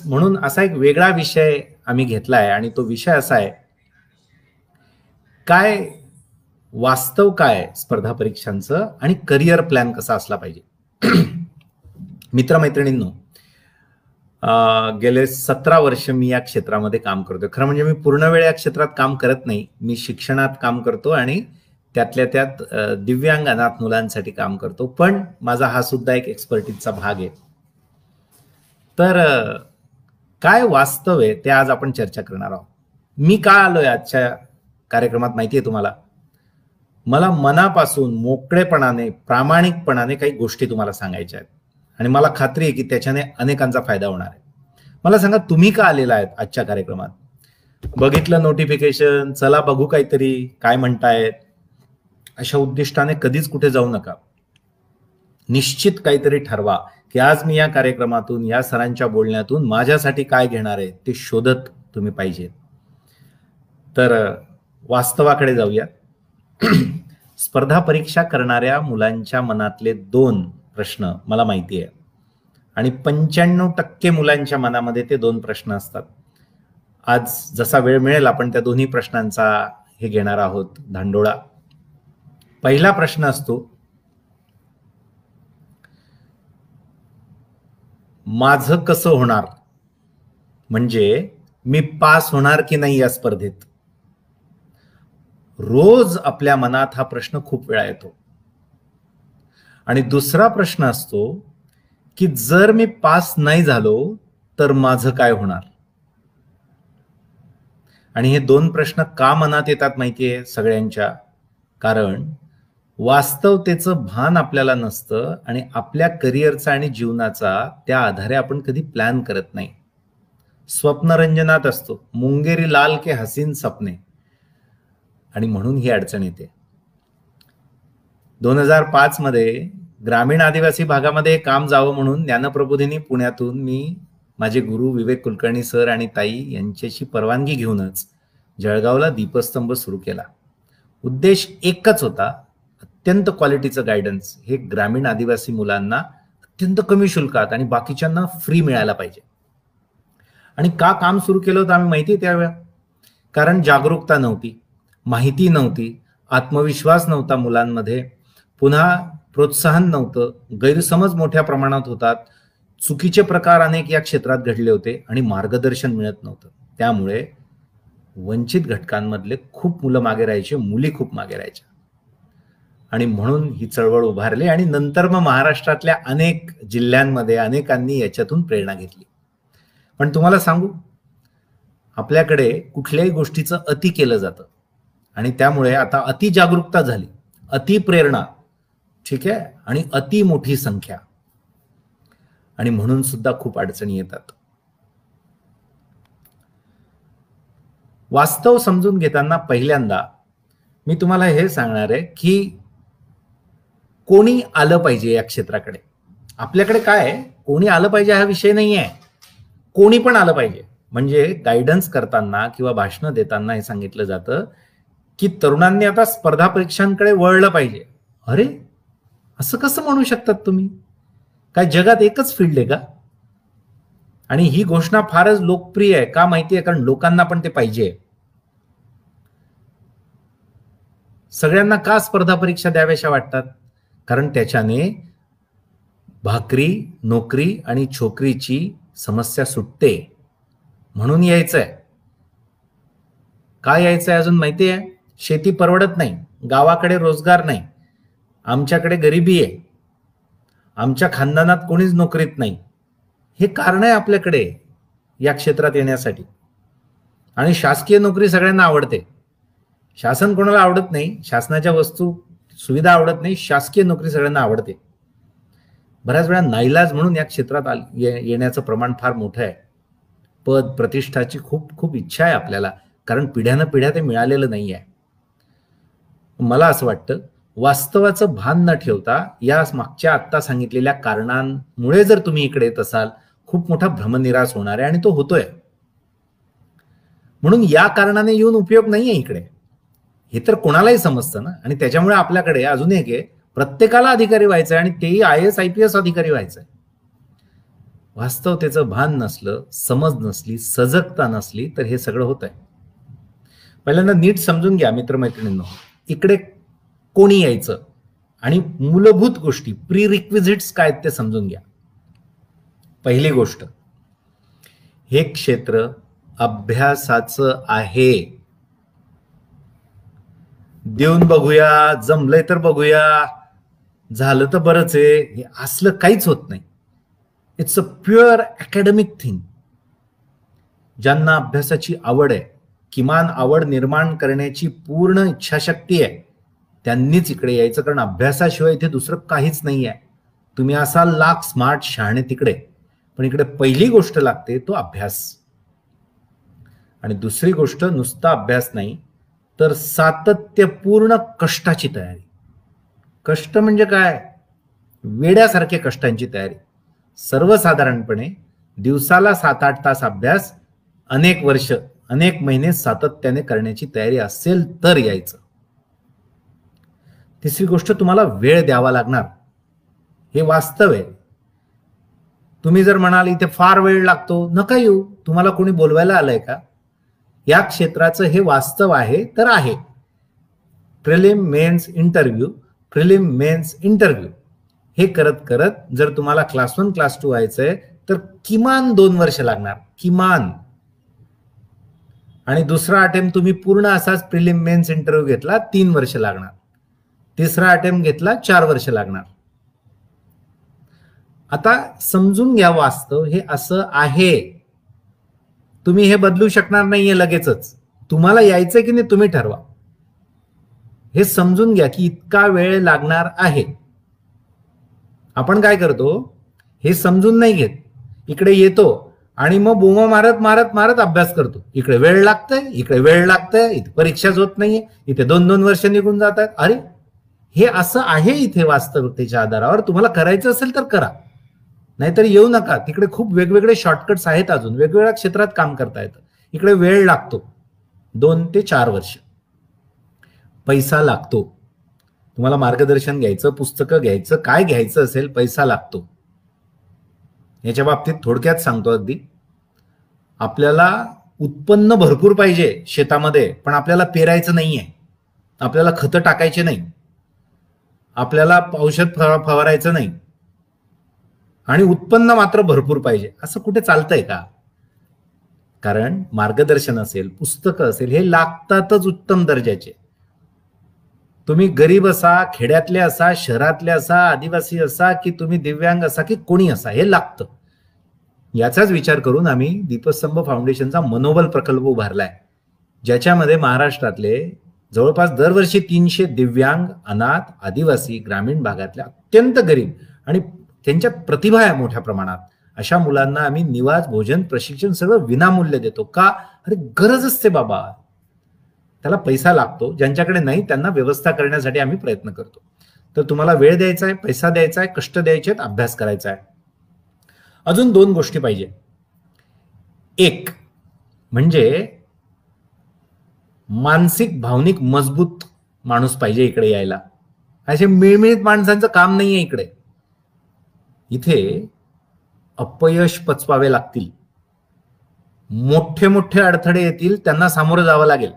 म्हणून असा एक वेगळा विषय आम्ही घेतलाय आणि तो विषय असा आहे, काय वास्तव काय स्पर्धा परीक्षांचं आणि करिअर प्लॅन कसा असला पाहिजे. मित्रमैत्रिणींनो, गेले 17 वर्ष मी या क्षेत्रामध्ये काम करतोय. खरं म्हणजे मी पूर्ण वेळ या क्षेत्रात काम करत नाही. मी शिक्षणात काम करतो आणि त्यातल्या त्यात दिव्यांग अनाथ मुलांसाठी काम करतो. पण माझा हा सुद्धा एक एक्सपर्टीजचा भाग आहे. तर काय वास्तव आहे ते आज आपण चर्चा करणार आहोत. मी का आलोय आजच्या कार्यक्रमात माहिती आहे तुम्हाला? मला मनापासून मोकळेपणाने प्रामाणिकपणाने काही गोष्टी तुम्हाला सांगायच्या आहेत आणि मला खात्री आहे की त्याच्याने अनेकांचा फायदा होणार आहे. मला सांगा, तुम्ही का आलेला आहेत आजच्या कार्यक्रमात? बघितलं नोटिफिकेशन, चला बघू काहीतरी काय म्हणतायत, अशा उद्दिष्टाने कधीच कुठे जाऊ नका. निश्चित काहीतरी ठरवा की आज मी या कार्यक्रमातून, या सरांच्या बोलण्यातून माझ्यासाठी काय घेणार आहे ते शोधत तुम्ही पाहिजे. तर वास्तवाकडे जाऊया. स्पर्धा परीक्षा करणाऱ्या मुलांच्या मनातले 2 प्रश्न मला माहिती आहे आणि 95% मुलांच्या मनामध्ये ते 2 प्रश्न असतात. आज जसा वेळ मिळेल आपण त्या दोन्ही प्रश्नांचा हे घेणार आहोत धांडोळा. पहिला प्रश्न असतो, माझं कसं होणार, म्हणजे मी पास होणार की नाही या स्पर्धेत. रोज आपल्या मनात हा प्रश्न खूप वेळा येतो. आणि दुसरा प्रश्न असतो की जर मी पास नाही झालो तर माझं काय होणार. आणि हे 2 प्रश्न का मनात येतात माहितीये सगळ्यांच्या? कारण वास्तवतेचं भान आपल्याला नसतं आणि आपल्या करिअरचा आणि जीवनाचा त्या आधारे आपण कधी प्लॅन करत नाही. स्वप्नरंजनात असतो, मुंगेरी लाल के हसीन सपने. आणि म्हणून ही अडचण येते. 2005 मध्ये ग्रामीण आदिवासी भागामध्ये काम जावं म्हणून ज्ञानप्रबोधिनी पुण्यातून मी माझे गुरु विवेक कुलकर्णी सर आणि ताई यांच्याशी परवानगी घेऊनच जळगावला दीपस्तंभ सुरू केला. उद्देश एकच होता, अत्यंत क्वालिटीचं गायडन्स हे ग्रामीण आदिवासी मुलांना अत्यंत कमी शुल्कात आणि बाकीच्यांना फ्री मिळायला पाहिजे. आणि का काम सुरू केलं होतं आम्ही माहिती त्यावेळेला? कारण जागरूकता नव्हती, माहिती नव्हती, आत्मविश्वास नव्हता मुलांमध्ये, पुन्हा प्रोत्साहन नव्हतं, गैरसमज मोठ्या प्रमाणात होतात, चुकीचे प्रकार अनेक या क्षेत्रात घडले होते आणि मार्गदर्शन मिळत नव्हतं. त्यामुळे वंचित घटकांमधले खूप मुलं मागे राहायचे, मुली खूप मागे राहायच्या. आणि म्हणून ही चळवळ उभारली आणि नंतर मग महाराष्ट्रातल्या अनेक जिल्ह्यांमध्ये अनेकांनी याच्यातून प्रेरणा घेतली. पण तुम्हाला सांगू, आपल्याकडे कुठल्याही गोष्टीचं अति केलं जातं आणि त्यामुळे आता अति जागरूकता झाली, अति प्रेरणा, ठीक आहे, आणि अति मोठी संख्या, आणि म्हणून सुद्धा खूप अडचणी येतात. वास्तव समजून घेताना पहिल्यांदा मी तुम्हाला हे सांगणार आहे की कोणी आलं पाहिजे या क्षेत्राकडे. आपल्याकडे काय आहे, कोणी आलं पाहिजे हा विषय नाही आहे, कोणी पण आलं पाहिजे. म्हणजे गायडन्स करताना किंवा भाषणं देताना हे सांगितलं जातं की तरुणांनी आता स्पर्धा परीक्षांकडे वळलं पाहिजे. अरे, असं कसं म्हणू शकतात तुम्ही? काय जगात एकच फील्ड आहे का? आणि ही घोषणा फारच लोकप्रिय आहे का माहिती आहे? कारण लोकांना पण ते पाहिजे. सगळ्यांना का स्पर्धा परीक्षा द्याव्याशा वाटतात? कारण त्याच्याने भाकरी, नोकरी आणि छोकरीची समस्या सुटते. म्हणून यायचंय. काय यायचंय अजून माहिती आहे? शेती परवडत नाही, गावाकडे रोजगार नाही, आमच्याकडे गरिबी आहे, आमच्या खानदानात कोणीच नोकरीत नाही. हे कारण आहे आपल्याकडे या क्षेत्रात येण्यासाठी. आणि शासकीय नोकरी सगळ्यांना आवडते. शासन कोणाला आवडत नाही, शासनाच्या वस्तू सुविधा आवडत नाही, शासकीय नोकरी सगळ्यांना आवडते. बऱ्याच वेळा नाईलाज म्हणून या क्षेत्रात येण्याचं प्रमाण फार मोठं आहे. पद प्रतिष्ठाची खूप खूप इच्छा आहे आपल्याला, कारण पिढ्यानं पिढ्या ते मिळालेलं नाही आहे. मला असं वाटतं, वास्तवाचं भान न ठेवता या मागच्या आत्ता सांगितलेल्या कारणांमुळे जर तुम्ही इकडे येत असाल, खूप मोठा भ्रमनिरास होणार आहे आणि तो होतोय. म्हणून या कारणाने येऊन उपयोग नाहीये इकडे, हे तर कोणालाही समजतं ना. आणि त्याच्यामुळे आपल्याकडे अजून एक आहे, प्रत्येकाला अधिकारी व्हायचंय आणि तेही IAS IPS अधिकारी व्हायचंय. वास्तवतेचं भान नसलं, समज नसली, सजगता नसली तर हे सगळं होत आहे. पहिल्यांदा नीट समजून घ्या मित्रमैत्रिणींनो, इकडे कोणी यायचं आणि मूलभूत गोष्टी, प्री रिक्विजिट्स काय ते समजून घ्या. पहिली गोष्ट, हे क्षेत्र अभ्यासाचं आहे. देऊन बघूया, जमलंय तर बघूया, झालं तर बरंच आहे, हे असलं काहीच होत नाही. It's a pure academic thing. ज्यांना अभ्यासाची आवड आहे, किमान आवड निर्माण करण्याची पूर्ण इच्छाशक्ती आहे, त्यांनीच इकडे यायचं. कारण अभ्यासाशिवाय इथे दुसरं काहीच नाही आहे. तुम्ही असाल लाख स्मार्ट शहाणे तिकडे, पण इकडे पहिली गोष्ट लागते तो अभ्यास. आणि दुसरी गोष्ट नुसता अभ्यास नाही तर सातत्यपूर्ण कष्टाची तयारी. कष्ट म्हणजे काय? वेड्यासारखे कष्टांची तयारी. सर्वसाधारणपणे दिवसाला 7-8 तास अभ्यास, अनेक वर्ष, अनेक महिने सातत्याने करण्याची तयारी असेल तर यायचं. तिसरी गोष्ट, तुम्हाला वेळ द्यावा लागणार. हे वास्तव आहे. तुम्ही जर म्हणाल इथे फार वेळ लागतो, नका येऊ. तुम्हाला कोणी बोलवायला आलंय का? या क्षेत्राचं हे वास्तव आहे तर आहे. Prelim mains interview, prelim mains interview हे करत करत जर तुम्हाला क्लास 1 क्लास 2 व्हायचंय तर किमान 2 वर्ष लागणार, किमान. आणि दुसरा अटेम्प्ट तुम्ही पूर्ण असाच प्रिलिम मेन्स इंटरव्ह्यू घेतला, 3 वर्ष लागणार. तिसरा अटेम्प्ट घेतला, 4 वर्ष लागणार. आता समजून घ्या, वास्तव हे असं आहे. तुम्ही हे बदलू शकणार नाहीये लगेचच. तुम्हाला यायचंय की नाही तुम्ही ठरवा. हे समजून घ्या की इतका वेळ लागणार आहे. आपण काय करतो, हे समजून नाही घेत, इकडे येतो आणि मग बोमा मारत मारत मारत अभ्यास करतो. इकडे वेळ लागतंय, इकडे वेळ लागतंय, इथे परीक्षाच होत नाहीये, इथे 2-2 वर्ष निघून जात आहेत. अरे, हे असं आहे इथे वास्तविकतेच्या आधारावर. तुम्हाला करायचं असेल तर करा, नाहीतर येऊ नका. तिकडे खूप वेगवेगळे शॉर्टकट्स आहेत, अजून वेगवेगळ्या क्षेत्रात काम करता येतं. इकडे वेळ लागतो, 2 ते 4 वर्ष. पैसा लागतो. तुम्हाला मार्गदर्शन घ्यायचं, पुस्तकं घ्यायचं, काय घ्यायचं असेल, पैसा लागतो. याच्या बाबतीत थोडक्यात सांगतो, अगदी आपल्याला उत्पन्न भरपूर पाहिजे शेतामध्ये, पण आपल्याला पेरायचं नाहीये, आपल्याला खतं टाकायचे नाही, आपल्याला औषध फवारायचं नाही, आणि उत्पन्न मात्र भरपूर पाहिजे. असं कुठे चालतंय का? कारण मार्गदर्शन असेल, पुस्तकं असेल, हे लागतातच उत्तम दर्जाचे. तुम्ही गरीब असा, खेड्यातले असा, शहरातले असा, आदिवासी असा, की तुम्ही दिव्यांग असा, की कोणी असा, हे लागतं. याचाच विचार करून आम्ही दीपस्तंभ फाउंडेशनचा मनोबल प्रकल्प उभारलाय, ज्याच्यामध्ये महाराष्ट्रातले जवळपास दरवर्षी 300 दिव्यांग, अनाथ, आदिवासी, ग्रामीण भागातल्या अत्यंत गरीब आणि त्यांच्यात प्रतिभा आहे मोठ्या प्रमाणात, अशा मुलांना आम्ही निवास, भोजन, प्रशिक्षण सगळं विनामूल्य देतो. का? अरे गरज असते बाबा, त्याला पैसा लागतो. ज्यांच्याकडे नाही त्यांना व्यवस्था करण्यासाठी आम्ही प्रयत्न करतो. तर तुम्हाला वेळ द्यायचा आहे, पैसा द्यायचा आहे, कष्ट द्यायचे आहेत, अभ्यास करायचा आहे. अजून 2 गोष्टी पाहिजे. एक म्हणजे मानसिक, भावनिक मजबूत माणूस पाहिजे इकडे यायला. असे मिळमिळीत माणसांचं काम नाहीये इकडे. इथे अपयश पचवावे लागतील, मोठे मोठे अडथळे येतील, त्यांना सामोरं जावं लागेल.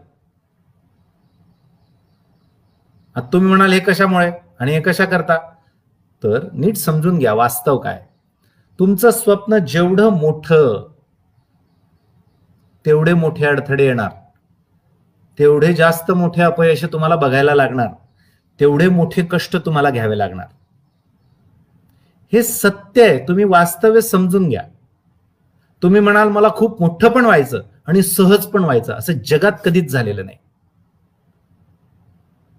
आता तुम्ही म्हणाल हे कशामुळे आणि हे कशा करता? तर नीट समजून घ्या वास्तव काय. तुमचं स्वप्न जेवढं मोठं, तेवढे मोठे अडथळे येणार, तेवढे जास्त मोठे अपयश तुम्हाला बघायला लागणार, तेवढे मोठे कष्ट तुम्हाला घ्यावे लागणार. हे सत्य आहे. तुम्ही वास्तव्य समजून घ्या. तुम्ही म्हणाल मला खूप मोठं पण व्हायचं आणि सहज पण व्हायचं, असं जगात कधीच झालेलं नाही.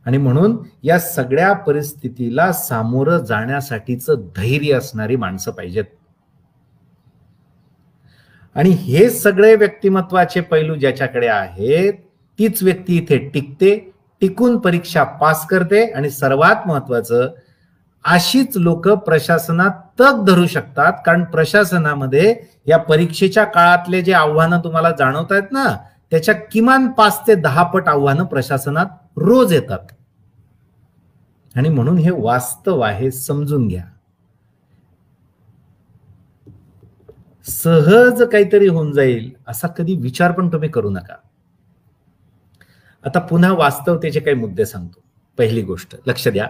आणि म्हणून या सगळ्या परिस्थितीला सामोरं जाण्यासाठीचं धैर्य असणारी माणसं पाहिजेत. आणि हे सगळे व्यक्तिमत्वाचे पैलू ज्याच्याकडे आहेत, तीच व्यक्ती इथे टिकते, टिकून परीक्षा पास करते. आणि सर्वात महत्वाचं, अशीच लोक प्रशासनात तग धरू शकतात. कारण प्रशासनामध्ये या परीक्षेच्या काळातले जे आव्हानं तुम्हाला जाणवत आहेत ना, त्याच्या किमान 5 ते 10 पट आव्हानं प्रशासनात रोज येतात. आणि म्हणून हे वास्तव आहे, समजून घ्या. सहज काहीतरी होऊन जाईल असा कधी विचार पण तुम्ही करू नका. आता पुन्हा वास्तवतेचे काही मुद्दे सांगतो. पहिली गोष्ट लक्ष द्या,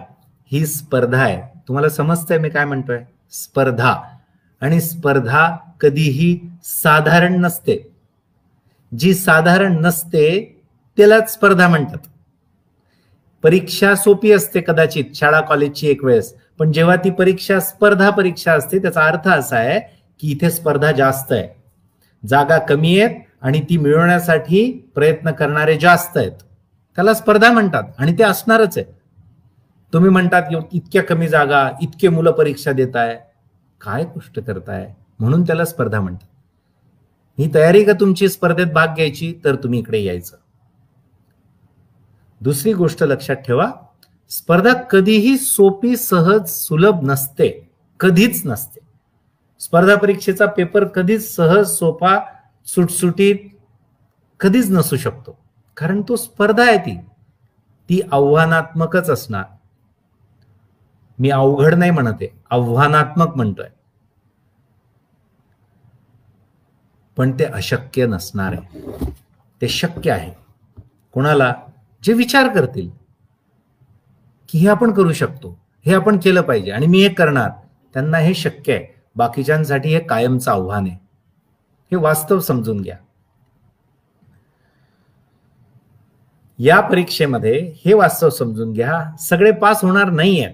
ही स्पर्धा आहे. तुम्हाला समजतंय मी काय म्हणतोय? स्पर्धा. आणि स्पर्धा कधीही साधारण नसते. जी साधारण नसते त्यालाच स्पर्धा म्हणतात. परीक्षा सोपी असते कदाचित शाळा कॉलेजची एक वेळेस, पण जेव्हा ती परीक्षा स्पर्धा परीक्षा असते त्याचा अर्थ असा आहे की इथे स्पर्धा जास्त आहे, जागा कमी आहेत आणि ती मिळवण्यासाठी प्रयत्न करणारे जास्त आहेत. त्याला स्पर्धा म्हणतात आणि ते असणारच आहे. तुम्ही म्हणतात इतक्या कमी जागा, इतके मुलं परीक्षा देताय, काय गोष्ट करताय, म्हणून त्याला स्पर्धा म्हणतात. ही तयारी का तुमची स्पर्धेत भाग घ्यायची, तर तुम्ही इकडे यायचं. दुसरी गोष्ट लक्षात ठेवा, स्पर्धा कधीही सोपी सहज सुलभ नसते, कधीच नसते. स्पर्धा परीक्षेचा पेपर कधीच सहज सोपा सुटसुटीत कधीच नसू शकतो, कारण तो स्पर्धा आहे. ती आव्हानात्मकच असणार. मी अवघड नाही म्हणते, आव्हानात्मक म्हणतोय. पण ते अशक्य नसणार आहे. ते शक्य आहे कोणाला? जे विचार करतील की हे आपण करू शकतो, हे आपण केलं पाहिजे आणि मी हे करणार, त्यांना हे शक्य आहे. बाकीच्यांसाठी हे कायमचं आव्हान आहे. हे वास्तव समजून घ्या. या परीक्षेमध्ये हे वास्तव समजून घ्या, सगळे पास होणार नाहीये.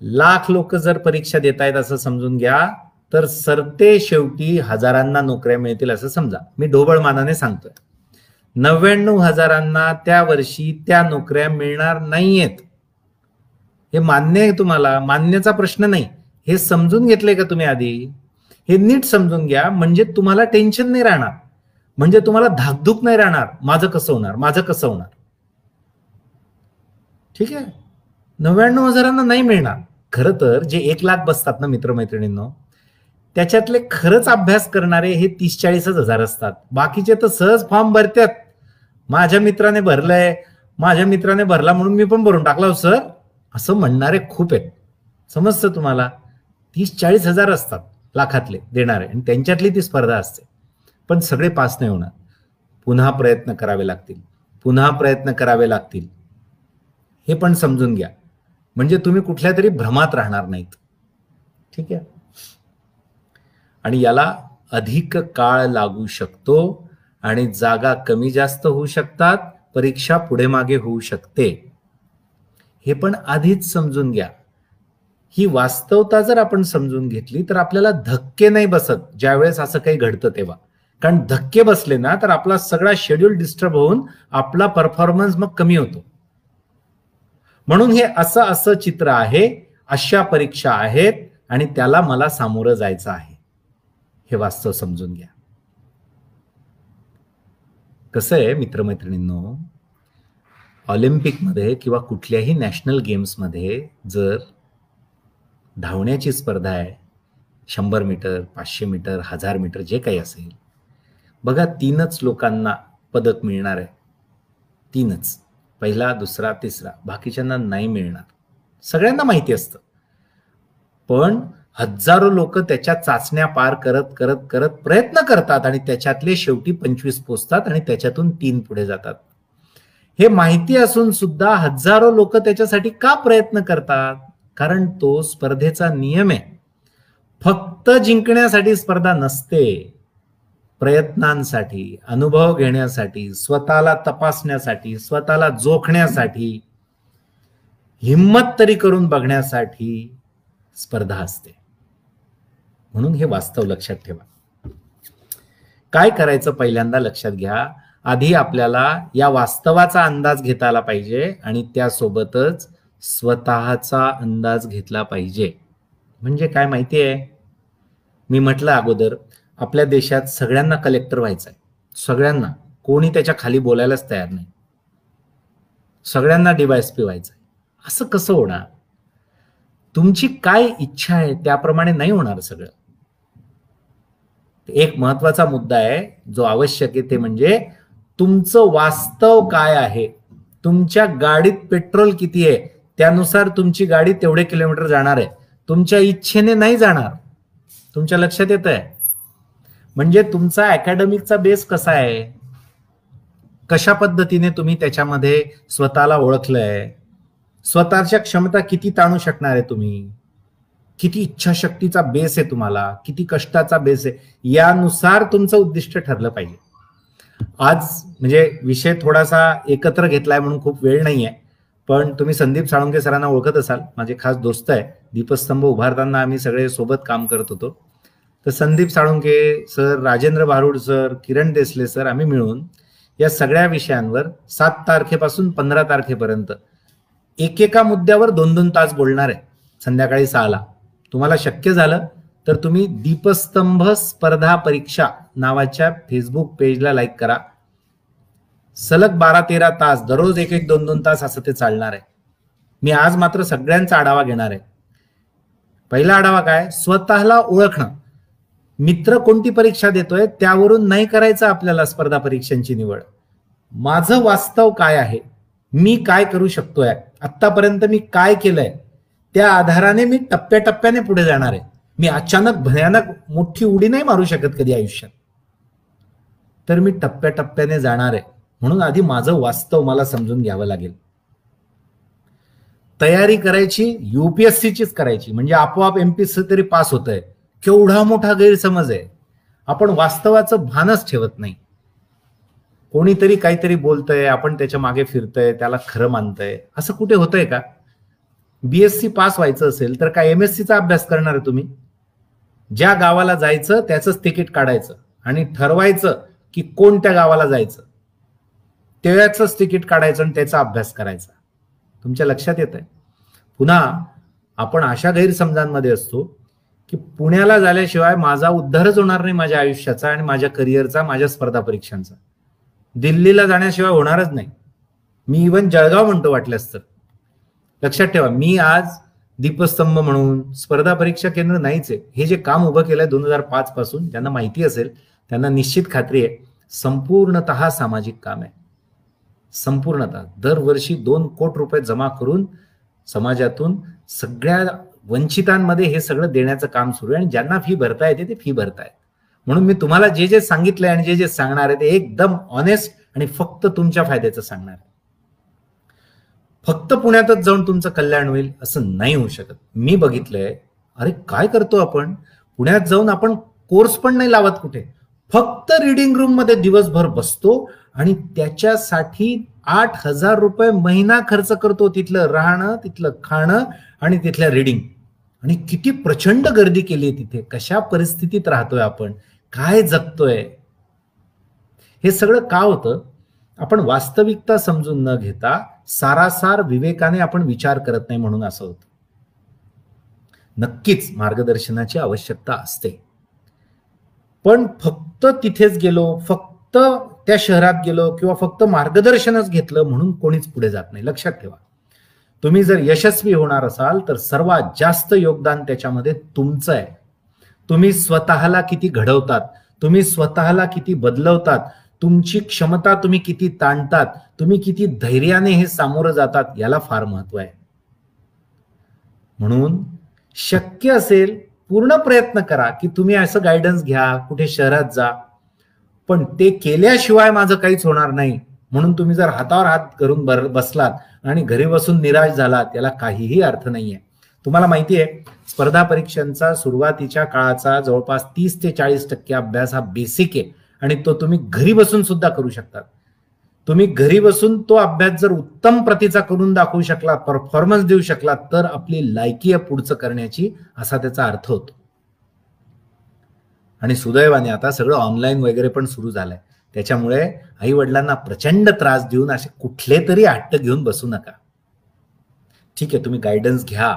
लाख लोक जर परीक्षा देत आहेत असं समजून घ्या, तर सरते शेवटी हजारांना नोकऱ्या मिळतील असं समजा. मी ढोबळ मानाने सांगतोय, 99,000 त्या वर्षी त्या नोकऱ्या मिळणार नाहीयेत. हे मान्य आहे तुम्हाला? मान्यचा प्रश्न नाही. हे समजून घेतलंय का तुम्ही आधी? हे नीट समजून घ्या, म्हणजे तुम्हाला टेन्शन नाही राहणार, म्हणजे तुम्हाला धाकधूक नाही राहणार, माझं कसं होणार, माझं कसं होणार. ठीक आहे, 99,000 नाही मिळणार. खरं तर जे 1 लाख बसतात ना मित्रमैत्रिणींनो, त्याच्यातले खरंच अभ्यास करणारे हे 30-40 हजार असतात. बाकीचे तर सहज फॉर्म भरतात. माझ्या मित्राने भरलंय, माझ्या मित्राने भरला म्हणून मी पण भरून टाकला सर, असं म्हणणारे खूप आहेत. समजतं तुम्हाला? 30-40 हजार असतात लाखातले देणारे, आणि त्यांच्यातली ती स्पर्धा असते. पण सगळे पास नाही होणार. पुन्हा प्रयत्न करावे लागतील, पुन्हा प्रयत्न करावे लागतील. हे पण समजून घ्या, म्हणजे तुम्ही कुठल्या तरी भ्रमात राहणार नाहीत. ठीक आहे. आणि याला अधिक काळ लागू शकतो आणि जागा कमी जास्त होऊ शकतात, परीक्षा पुढे मागे होऊ शकते. हे पण आधीच समजून घ्या. ही वास्तवता जर आपण समजून घेतली तर आपल्याला धक्के नाही बसत ज्यावेळेस असं काही घडतं तेव्हा. कारण धक्के बसले ना तर आपला सगळा शेड्यूल डिस्टर्ब होऊन आपला परफॉर्मन्स मग कमी होतो. म्हणून हे असं चित्र आहे, अशा परीक्षा आहेत आणि त्याला मला सामोरं जायचं आहे. हे वास्तव समजून घ्या. कसं आहे मित्रमैत्रिणींनो, ऑलिम्पिकमध्ये किंवा कुठल्याही नॅशनल गेम्समध्ये जर धावण्याची स्पर्धा आहे, 100 मीटर, 500 मीटर, 1000 मीटर, जे काही असेल, बघा 3च लोकांना पदक मिळणार आहे. 3च, पहिला, दुसरा, तिसरा. बाकीच्यांना नाही मिळणार. सगळ्यांना माहिती असतं. पण हजारो लोक त्याच्या चाचण्या पार करत करत करत प्रयत्न करतात आणि त्याच्यातले शेवटी 25 पोचतात आणि त्याच्यातून 3 पुढे जातात. हे माहिती असून सुद्धा हजारो लोक त्याच्यासाठी का प्रयत्न करतात? कारण तो स्पर्धेचा नियम आहे. फक्त जिंकण्यासाठी स्पर्धा नसते, प्रयत्नांसाठी, अनुभव घेण्यासाठी, स्वतःला तपासण्यासाठी, स्वतःला जोखण्यासाठी, हिम्मत तरी करून बघण्यासाठी स्पर्धा असते. म्हणून हे वास्तव लक्षात ठेवा. काय करायचं पहिल्यांदा लक्षात घ्या. आधी आपल्याला या वास्तवाचा अंदाज घेता आला पाहिजे आणि त्यासोबतच स्वतःचा अंदाज घेतला पाहिजे. म्हणजे काय माहिती आहे, मी म्हटलं अगोदर, आपल्या देशात सगळ्यांना कलेक्टर व्हायचं आहे. सगळ्यांना, कोणी त्याच्या खाली बोलायलाच तयार नाही. सगळ्यांना DYSP व्हायचं आहे. असं कसं होणार? तुमची काय इच्छा आहे त्याप्रमाणे नाही होणार सगळं. एक महत्वाचा मुद्दा आहे जो आवश्यक आहे, ते म्हणजे तुमचं वास्तव काय आहे. तुमच्या गाडीत पेट्रोल किती आहे त्यानुसार तुमची गाडी तेवढे किलोमीटर जाणार आहे. तुमच्या इच्छेने नाही जाणार. तुमच्या लक्षात येत आहे? म्हणजे तुमचा अकॅडमिकचा बेस कसा आहे, कशा पद्धतीने तुम्ही त्याच्यामध्ये स्वतःला ओळखलंय, स्वतःच्या क्षमता किती ताणू शकणार आहे तुम्ही, किती इच्छाशक्तीचा बेस आहे तुम्हाला, किती कष्टाचा बेस आहे, यानुसार तुमचं उद्दिष्ट ठरलं पाहिजे. आज म्हणजे विषय थोडासा एकत्र घेतलाय म्हणून खूप वेळ नाहीये, पण तुम्ही संदीप साळुंखे सरांना ओळखत असाल, माझे खास दोस्त आहे. दीपस्तंभ उभारताना आम्ही सगळे सोबत काम करत होतो. तर संदीप साळुंखे सर, राजेंद्र भारुड सर, किरण देसले सर, आम्ही मिळून या सगळ्या विषयांवर 7 तारखेपासून 15 तारखेपर्यंत एकेका मुद्द्यावर 2-2 तास बोलणार आहे संध्याकाळी 6ला. तुम्हाला शक्य झालं तर तुम्ही दीपस्तंभ स्पर्धा परीक्षा नावाच्या फेसबुक पेजला लाईक करा. सलग 12-13 तास दररोज 1-1, 2-2 तास असं ते चालणार आहे. मी आज मात्र सगळ्यांचा आढावा घेणार आहे. पहिला आढावा काय, स्वतःला ओळखणं. मित्र कोणती परीक्षा देतोय त्यावरून नाही करायचं आपल्याला स्पर्धा परीक्षांची निवड. माझं वास्तव काय आहे, मी काय करू शकतोय, आतापर्यंत मी काय केलंय, त्या आधाराने मी टप्प्याटप्प्याने पुढे जाणार आहे. मी अचानक भयानक मोठी उडी नाही मारू शकत कधी आयुष्यात, तर मी टप्प्याटप्प्याने जाणार आहे. म्हणून आधी माझं वास्तव मला समजून घ्यावं लागेल. तयारी करायची युपीएससीचीच करायची म्हणजे आपोआप एमपीएससी तरी पास होतंय, केवढा मोठा गैरसमज आहे. आपण वास्तवाचं भानच ठेवत नाही. कोणीतरी काहीतरी बोलतंय, आपण त्याच्या मागे फिरतंय, त्याला खरं मानतंय, असं कुठे होतंय का? बीएससी पास व्हायचं असेल तर काय एमएससीचा अभ्यास करणार आहे तुम्ही? ज्या गावाला जायचं त्याचंच तिकीट काढायचं आणि ठरवायचं की कोणत्या गावाला जायचं, त्याचंच तिकीट काढायचं आणि त्याचा अभ्यास करायचा. तुमच्या लक्षात येत आहे? पुन्हा आपण अशा गैरसमजांमध्ये असतो की पुण्याला झाल्याशिवाय माझा उद्धारच होणार नाही माझ्या आयुष्याचा आणि माझ्या करिअरचा, माझ्या स्पर्धा परीक्षांचा. दिल्लीला जाण्याशिवाय होणारच नाही. मी इव्हन जळगाव म्हणतो वाटल्यास तर. लक्षात ठेवा, मी आज दीपस्तंभ म्हणून स्पर्धा परीक्षा केंद्र नाहीच आहे. हे जे काम उभं केलंय 2005 पासून, ज्यांना माहिती असेल त्यांना निश्चित खात्री आहे, संपूर्णतः सामाजिक काम आहे. संपूर्णतः दरवर्षी 2 कोटी रुपये जमा करून समाजातून सगळ्या वंचितांमध्ये हे सगळं देण्याचं काम सुरू आहे. आणि ज्यांना फी भरता येते ते फी भरतायत. म्हणून मी तुम्हाला जे जे सांगितलंय आणि जे जे सांगणार आहे ते एकदम ऑनेस्ट आणि फक्त तुमच्या फायद्याचं सांगणार आहे. फक्त पुण्यातच जाऊन तुमचं कल्याण होईल असं नाही होऊ शकत. मी बघितलंय, अरे काय करतो आपण, पुण्यात जाऊन आपण कोर्स पण नाही लावत कुठे, फक्त रीडिंग रूम मध्ये दिवसभर बसतो आणि त्याच्यासाठी 8,000 रुपये महिना खर्च करतो. तिथलं राहणं, तिथलं खाणं आणि तिथल्या रीडिंग. आणि किती प्रचंड गर्दी केली आहे तिथे, कशा परिस्थितीत राहतोय आपण, काय जगतोय. हे सगळं का होतं? आपण वास्तविकता समजून न घेता सारासार विवेकाने आपण विचार करत नाही म्हणून असं होतं. नक्कीच मार्गदर्शनाची आवश्यकता असते, पण फक्त तिथेच गेलो, फक्त त्या शहरात गेलो किंवा फक्त मार्गदर्शनच घेतलं म्हणून कोणीच पुढे जात नाही. लक्षात ठेवा, तुम्ही जर यशस्वी होणार असाल तर सर्वात जास्त योगदान त्याच्यामध्ये तुमचं आहे. तुम्ही स्वतःला किती घडवतात, तुम्ही स्वतःला किती बदलवतात, तुमची क्षमता तुम्ही किती ताणतात, तुम्ही किती धैर्याने हे सामोरं जातात, याला फार महत्व आहे. म्हणून शक्य असेल पूर्ण प्रयत्न करा की तुम्ही असं गायडन्स घ्या, कुठे शहरात जा. पण ते केल्याशिवाय माझं काहीच होणार नाही म्हणून तुम्ही जर हातावर हात करून बसलात आणि घरी बसून निराश झालात, याला काहीही अर्थ नाहीये. तुम्हाला माहिती आहे, स्पर्धा परीक्षांचा सुरुवातीच्या काळाचा जवळपास 30 ते 40% अभ्यास हा बेसिक आहे आणि तो तुम्ही घरी बसून सुद्धा करू शकता. तुम्ही घरी बसून तो अभ्यास जर उत्तम प्रतीचा करून दाखवू शकलात, परफॉर्मन्स देऊ शकलात, तर आपली लायकी आहे पुढचं करण्याची, असा त्याचा अर्थ होतो. आणि सुदैवाने आता सगळं ऑनलाईन वगैरे पण सुरू झालंय. त्याच्यामुळे आई वडिलांना प्रचंड त्रास देऊन असे कुठले तरी हट्ट घेऊन बसू नका. ठीक आहे, तुम्ही गायडन्स घ्या,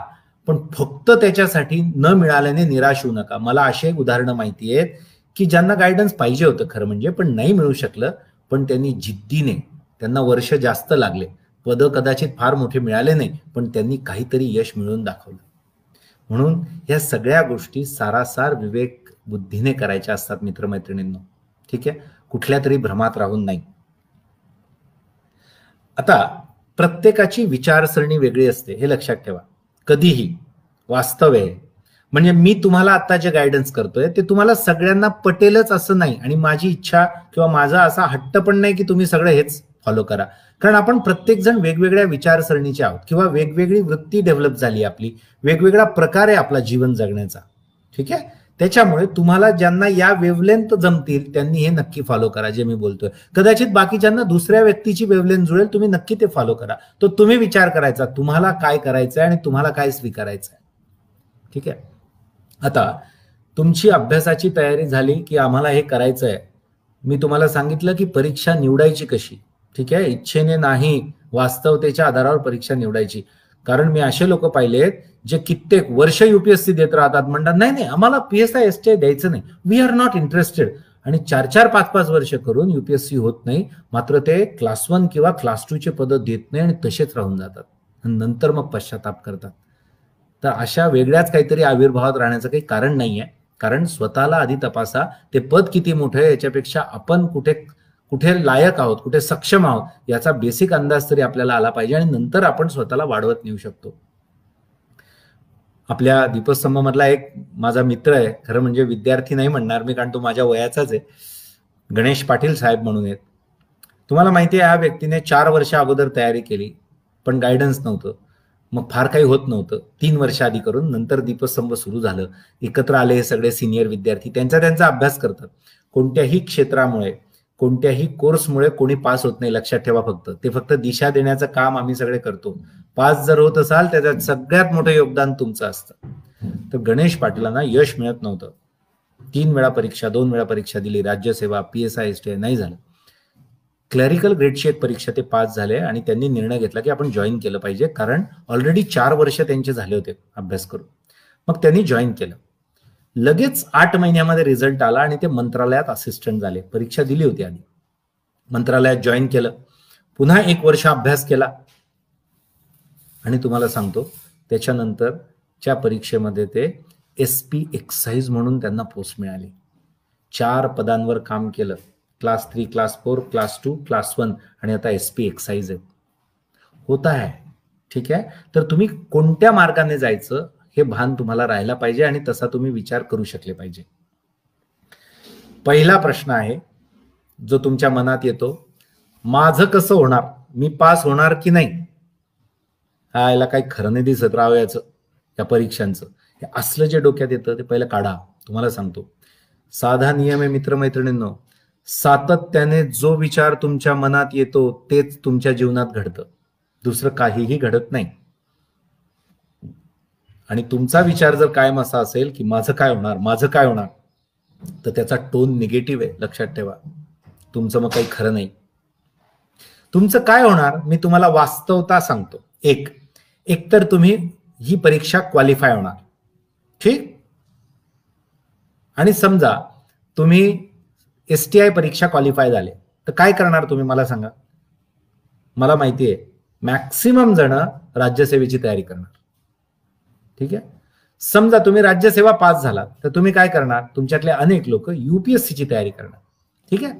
पण फक्त त्याच्यासाठी न मिळाल्याने निराश होऊ नका. मला असे उदाहरणं माहिती आहेत की ज्यांना गायडन्स पाहिजे होतं खरं म्हणजे, पण नाही मिळू शकलं, पण त्यांनी जिद्दीने, त्यांना वर्ष जास्त लागले, पद कदाचित फार मोठे मिळाले नाही, पण त्यांनी काहीतरी यश मिळवून दाखवलं. म्हणून या सगळ्या गोष्टी सारासार विवेक बुद्धीने करायच्या असतात मित्रमैत्रिणींनो. ठीक आहे, कुठल्या तरी भ्रमात राहून नाही. आता प्रत्येकाची विचारसरणी वेगळी असते, हे लक्षात ठेवा. कधीही वास्तव आहे, म्हणजे मी तुम्हाला आता जे गायडन्स करतोय ते तुम्हाला सगळ्यांना पटेलच असं नाही, आणि माझी इच्छा किंवा माझा असा हट्ट पण नाही की तुम्ही सगळं हेच फॉलो करा. कारण आपण प्रत्येक जण वेगवेगळ्या विचारसरणीचे आहोत, किंवा वेगवेगळी वृत्ती डेव्हलप झाली आपली, वेगवेगळा प्रकार आहे आपला जीवन जगण्याचा. ठीक आहे. त्याच्यामुळे तुम्हाला ज्यांना या वेवलेंथ जमतील त्यांनी हे नक्की फॉलो करा जे मी बोलतोय. कदाचित बाकीच्यांना दुसऱ्या व्यक्तीची वेवलेंथ जुळेल, तुम्ही नक्की ते फॉलो करा. तो तुम्ही विचार करायचा तुम्हाला काय करायचंय आणि तुम्हाला काय स्वीकारायचंय. ठीक आहे. आता तुमची अभ्यासाची तयारी झाली की आम्हाला हे करायचंय. मी तुम्हाला सांगितलं की परीक्षा निवडायची कशी. ठीक आहे. इच्छेने नाही, वास्तवतेच्या आधारावर परीक्षा निवडायची. कारण मी असे लोक पाहिलेत जे कित्येक वर्ष युपीएससी देत राहतात, म्हणतात नाही नाही आम्हाला PSI STI द्यायचं नाही, वी आर नॉट इंटरेस्टेड, आणि 4-4-5-5 वर्ष करून युपीएससी होत नाही, मात्र ते क्लास 1 किंवा क्लास 2 चे पद देत नाही आणि तसेच राहून जातात, आणि नंतर मग पश्चाताप करतात. तर अशा वेगळ्याच काहीतरी आविर्भावात राहण्याचं काही कारण नाहीये. कारण स्वतःला आधी तपासा, ते पद किती मोठं आहे याच्यापेक्षा आपण कुठे कुठे लायक आहोत, कुठे सक्षम आहोत याचा बेसिक अंदाज तरी आपल्याला आला पाहिजे, आणि नंतर आपण स्वतःला वाढवत नेऊ शकतो. आपल्या दीपस्तंभ मधला एक माझा मित्र आहे, खरं म्हणजे विद्यार्थी नाही म्हणणार मी कारण तो माझ्या वयाचाच आहे, गणेश पाटील साहेब म्हणून आहेत. तुम्हाला माहिती आहे या व्यक्तीने 4 वर्ष अगोदर तयारी केली, पण गायडन्स नव्हतं, मग फार काही होत नव्हतं. 3 वर्ष आधी करून नंतर दीपस्तंभ सुरू झालं. एकत्र आले हे सगळे सिनियर विद्यार्थी, त्यांचा अभ्यास करतात. कोणत्याही क्षेत्रामुळे कोणत्याही कोर्समुळे कोणी पास होत नाही, लक्षात ठेवा. ते फक्त दिशा देण्याचं काम आम्ही सगळे करतो. पास जर होत असाल त्याच्यात सगळ्यात मोठं योगदान तुमचं असतं. तर गणेश पाटलांना यश मिळत नव्हतं. 3 वेळा परीक्षा, 2 वेळा परीक्षा दिली, राज्यसेवा, PSI STI नाही झालं. क्लरिकल ग्रेडची एक परीक्षा ते पास झाले, आणि त्यांनी निर्णय घेतला की आपण जॉईन केलं पाहिजे, कारण ऑलरेडी 4 वर्ष त्यांचे झाले होते अभ्यास करून. मग त्यांनी जॉईन केलं. लगेच 8 महिन्यामध्ये रिझल्ट आला आणि ते मंत्रालयात असिस्टंट झाले. परीक्षा दिली होती आधी, मंत्रालयात जॉईन केलं, पुन्हा 1 वर्ष अभ्यास केला, आणि तुम्हाला सांगतो त्याच्यानंतरच्या परीक्षेमध्ये ते SP एक्साईज म्हणून त्यांना पोस्ट मिळाली. 4 पदांवर काम केलं, क्लास 3, क्लास 4, क्लास 2, क्लास 1, आणि आता SP एक्साईज आहेत. होता है. ठीक आहे. तर तुम्ही कोणत्या मार्गाने जायचं हे भान तुम्हाला राहायला पाहिजे, आणि तसा तुम्ही विचार करू शकले पाहिजे. पहिला प्रश्न आहे जो तुमच्या मनात येतो, माझं कसं होणार, मी पास होणार की नाही. याला काही खरं नाही दिसत राव याचं, या परीक्षांचं. हे असलं जे डोक्यात येतं ते पहिलं काढा. तुम्हाला सांगतो साधा नियम आहे मित्रमैत्रिणींनो, सातत्याने जो विचार तुमच्या मनात येतो तेच तुमच्या जीवनात घडतं, दुसरं काहीही घडत नाही. आणि तुमचा विचार जर कायम असा असेल की माझं काय होणार, माझं काय होणार, तर त्याचा टोन निगेटिव्ह आहे, लक्षात ठेवा. तुमचं मग काही खरं नाही. तुमचं काय होणार मी तुम्हाला वास्तवता सांगतो. एक तर तुम्ही ही परीक्षा क्वालिफाय होणार. ठीक. आणि समजा तुम्ही STI परीक्षा क्वालिफाय झाले तर काय करणार तुम्ही मला सांगा. मला माहिती आहे मॅक्सिमम जण राज्यसेवेची तयारी करणार. ठीक आहे. समजा तुम्ही राज्यसेवा पास झाला तर तुम्ही काय करणार, तुमच्यातले अनेक लोक UPSC ची तयारी करणार. ठीक आहे.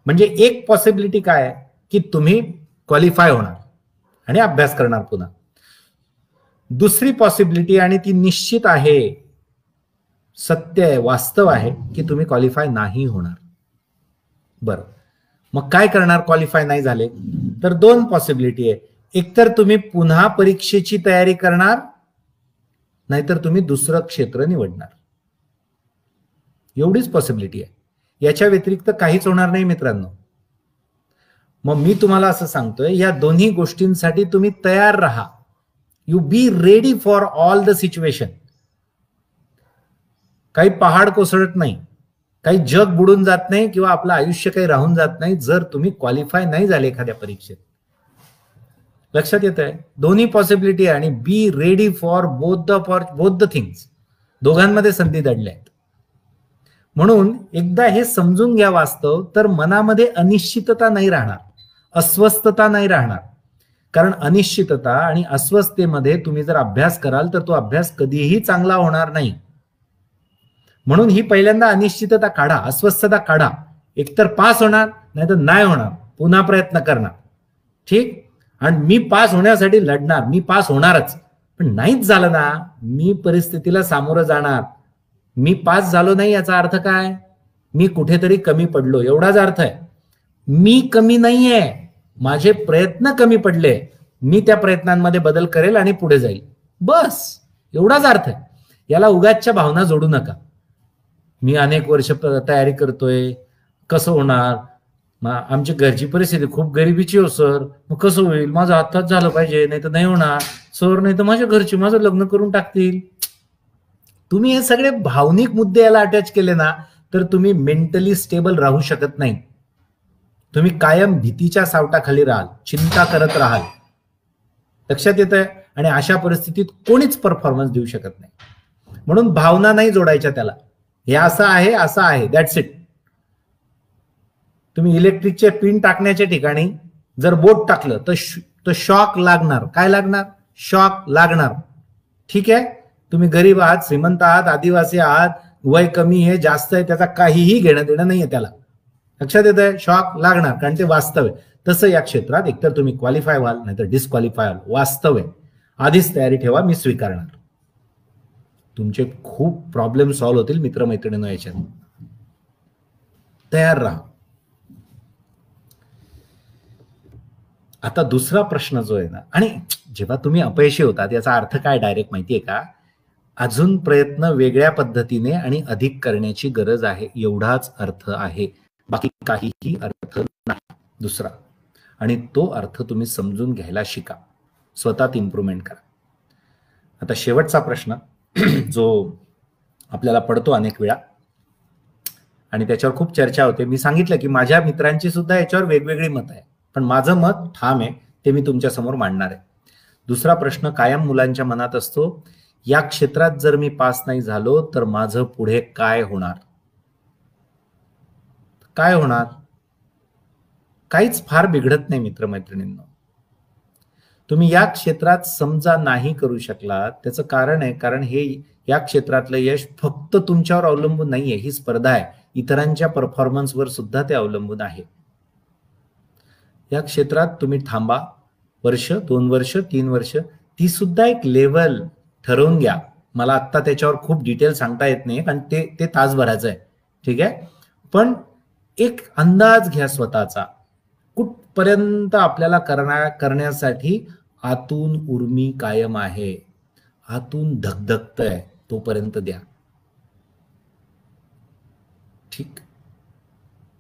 म्हणजे एक पॉसिबिलिटी काय आहे की तुम्ही क्वालिफाय होणार आणि अभ्यास करणार पुन्हा. दुसरी पॉसिबिलिटी, आणि ती निश्चित आहे, सत्य आहे, वास्तव आहे, की तुम्ही क्वालिफाय नाही होणार. बरं, मग काय करणार क्वालिफाय नाही झाले तर 2 पॉसिबिलिटी आहे. एकतर तुम्ही पुन्हा परीक्षेची तयारी करणार, नाहीतर तुम्ही दुसरं क्षेत्र निवडणार. एवढीच पॉसिबिलिटी आहे. याच्या व्यतिरिक्त काहीच होणार नाही मित्रांनो. मग मी तुम्हाला असं सांगतोय या दोन्ही गोष्टींसाठी तुम्ही तयार राहा. You be ready for all the situation. काही पहाड कोसळत नाही, काही जग बुडून जात नाही, किंवा आपलं आयुष्य काही राहून जात नाही जर तुम्ही क्वालिफाय नाही झाले एखाद्या परीक्षेत. लक्षात येत आहे. दोन्ही पॉसिबिलिटी आहे, आणि be ready for both the things. दोघांमध्ये संधी दडल्या आहेत. म्हणून एकदा हे समजून घ्या वास्तव, तर मनामध्ये अनिश्चितता नाही राहणार, अस्वस्थता नाही राहणार. कारण अनिश्चितता आणि अस्वस्थतेमध्ये तुम्ही जर अभ्यास कराल तर तो अभ्यास कधीही चांगला होणार नाही. म्हणून ही पहिल्यांदा अनिश्चितता काढा, अस्वस्थता काढा. एकतर पास होणार नाहीतर नाही होणार, पुन्हा प्रयत्न करणार. ठीक. आणि मी पास होण्यासाठी लढणार, मी पास होणारच, पण नाहीच झालं ना, मी परिस्थितीला सामोरं जाणार. मी पास झालो नाही याचा अर्थ काय? मी कुठेतरी कमी पडलो एवढाच अर्थ आहे. मी कमी नाहीये, माझे प्रयत्न कमी पडले, मी त्या प्रयत्नांमध्ये बदल करेल आणि पुढे जाईल, बस एवढाच अर्थ आहे. याला उगाचच्या भावना जोडू नका. मी अनेक वर्ष तयारी करतोय, कसं होणार, आमची घरची परिस्थिती खूप गरिबीची हो सर, मग कसं होईल, माझं हातात झालं पाहिजे, नाही तर नाही होणार सर, नाही तर माझ्या घरची माझं लग्न करून टाकतील. तुम्ही हे सगळे भावनिक मुद्दे याला अटॅच केले ना, तर तुम्ही मेंटली स्टेबल राहू शकत नाही. तुम्ही कायम भीतीच्या सावटाखाली राहाल, चिंता करत राहाल. लक्षात येतंय? आणि अशा परिस्थितीत कोणीच परफॉर्मन्स देऊ शकत नाही. म्हणून भावना नाही जोडायच्या त्याला. हे असं आहे, असं आहे, दॅट्स इट. तुम्ही इलेक्ट्रिकचे पिन टाकण्याच्या ठिकाणी जर बोट टाकलं तर शॉक लागणार. काय लागणार? शॉक लागणार. ठीक आहे, तुम्ही गरीब आहात, श्रीमंत आहात, आदिवासी आहात, वय कमी आहे, जास्त आहे, त्याचा काहीही घेणं देणं नाहीये त्याला. लक्षात येत आहे? शॉक लागणार, कारण ते वास्तव आहे. तसं या क्षेत्रात एकतर तुम्ही क्वालिफाय व्हाल, नाहीतर डिस्क्वालिफाय व्हाल. वास्तव आहे. आधीच तयारी ठेवा, मी स्वीकारणार. तुमचे खूप प्रॉब्लेम सॉल्व्ह होतील मित्रमैत्रिणींनो. याच्यात तयार राहा. आता दुसरा प्रश्न जो आहे ना, आणि जेव्हा तुम्ही अपयशी होतात याचा अर्थ काय डायरेक्ट माहितीये का? अजून प्रयत्न वेगळ्या पद्धतीने आणि अधिक करण्याची गरज आहे, एवढाच अर्थ आहे, बाकी काहीही अर्थ नाही दुसरा. आणि तो अर्थ तुम्ही समजून घ्यायला शिका, स्वतःत इम्प्रूव्हमेंट करा. आता शेवटचा प्रश्न जो आपल्याला पडतो अनेक वेळा आणि त्याच्यावर खूप चर्चा होते. मी सांगितलं की माझ्या मित्रांची सुद्धा याच्यावर वेगवेगळी मत आहे, पण माझं मत ठाम आहे, ते मी तुमच्या समोर मांडणार आहे. दुसरा प्रश्न कायम मुलांच्या मनात असतो, या क्षेत्रात जर मी पास नाही झालो तर माझं पुढे काय होणार? काय होणार? काहीच फार बिघडत नाही मित्रमैत्रिणींनो. तुम्ही या क्षेत्रात समजा नाही करू शकलात, त्याचं कारण आहे, कारण हे या क्षेत्रातलं यश फक्त तुमच्यावर अवलंबून नाहीये. ही स्पर्धा आहे, इतरांच्या परफॉर्मन्सवर सुद्धा ते अवलंबून आहे. या क्षेत्रात तुम्ही थांबा, वर्ष, 2 वर्ष, 3 वर्ष, ती सुद्धा एक लेवल ठरवून घ्या. मला आत्ता त्याच्यावर खूप डिटेल सांगता येत नाही, कारण ते तासभराचं आहे. ठीक आहे, पण एक अंदाज घ्या स्वतःचा, कुठपर्यंत आपल्याला करण्यासाठी आतून उर्मी कायम आहे, आतून धगधगतंय, तोपर्यंत द्या. ठीक.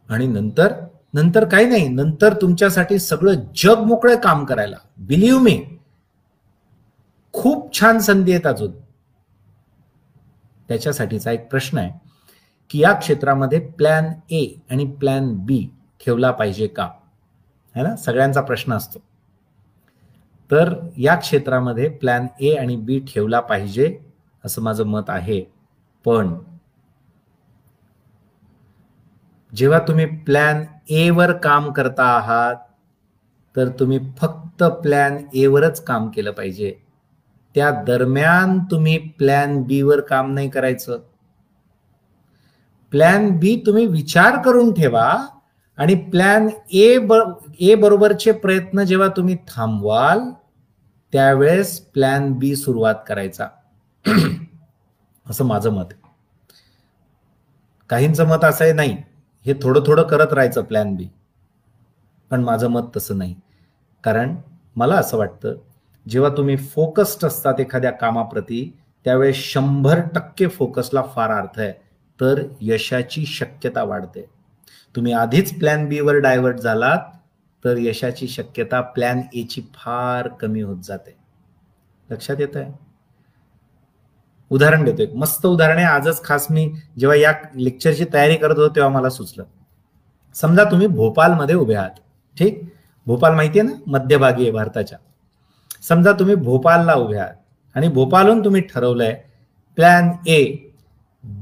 आणि नंतर काही नाही, नंतर तुमच्यासाठी सगळं जग मोकळं काम करायला. बिलीव्ह मी, खूप छान संधी आहेत अजून. त्याच्यासाठीचा एक प्रश्न आहे की या क्षेत्रामध्ये प्लॅन ए आणि प्लॅन बी ठेवला पाहिजे का? है ना, सगळ्यांचा प्रश्न असतो. तर या क्षेत्रामध्ये प्लॅन ए आणि बी ठेवला पाहिजे असं माझं मत आहे. पण जेव्हा तुम्ही प्लॅन ए वर काम करता आहात तर तुम्ही फक्त प्लॅन ए वरच काम केलं पाहिजे. त्या दरम्यान तुम्ही प्लॅन बी वर काम नाही करायचं. प्लॅन बी तुम्ही विचार करून ठेवा आणि प्लॅन ए बरोबरचे प्रयत्न जेव्हा तुम्ही थांबवाल त्यावेळेस प्लॅन बी सुरुवात करायचा. असं माझं मत आहे. काहींचं मत असं आहे, नाही हे थोडं थोडं करत राहायचं प्लॅन बी, पण माझं मत तसं नाही. कारण मला असं वाटतं जेव्हा तुम्ही फोकस्ड असतात एखाद्या कामाप्रती त्यावेळेस 100% फोकसला फार अर्थ आहे, तर यशाची शक्यता वाढते. तुम्ही आधीच प्लॅन बी वर डायव्हर्ट झालात तर यशाची शक्यता प्लॅन ए ची फार कमी होत जाते. लक्षात येत आहे? उदाहरण देतो, एक मस्त उदाहरण आहे. आजच खास मी जेव्हा या लेक्चरची तयारी करत होतो तेव्हा मला सुचलं. समजा तुम्ही भोपाळमध्ये उभे आहात. ठीक, भोपाळ माहिती आहे ना, मध्यभागी आहे भारताच्या. समजा तुम्ही भोपाळला उभे आहात आणि भोपाळहून तुम्ही ठरवलंय प्लॅन ए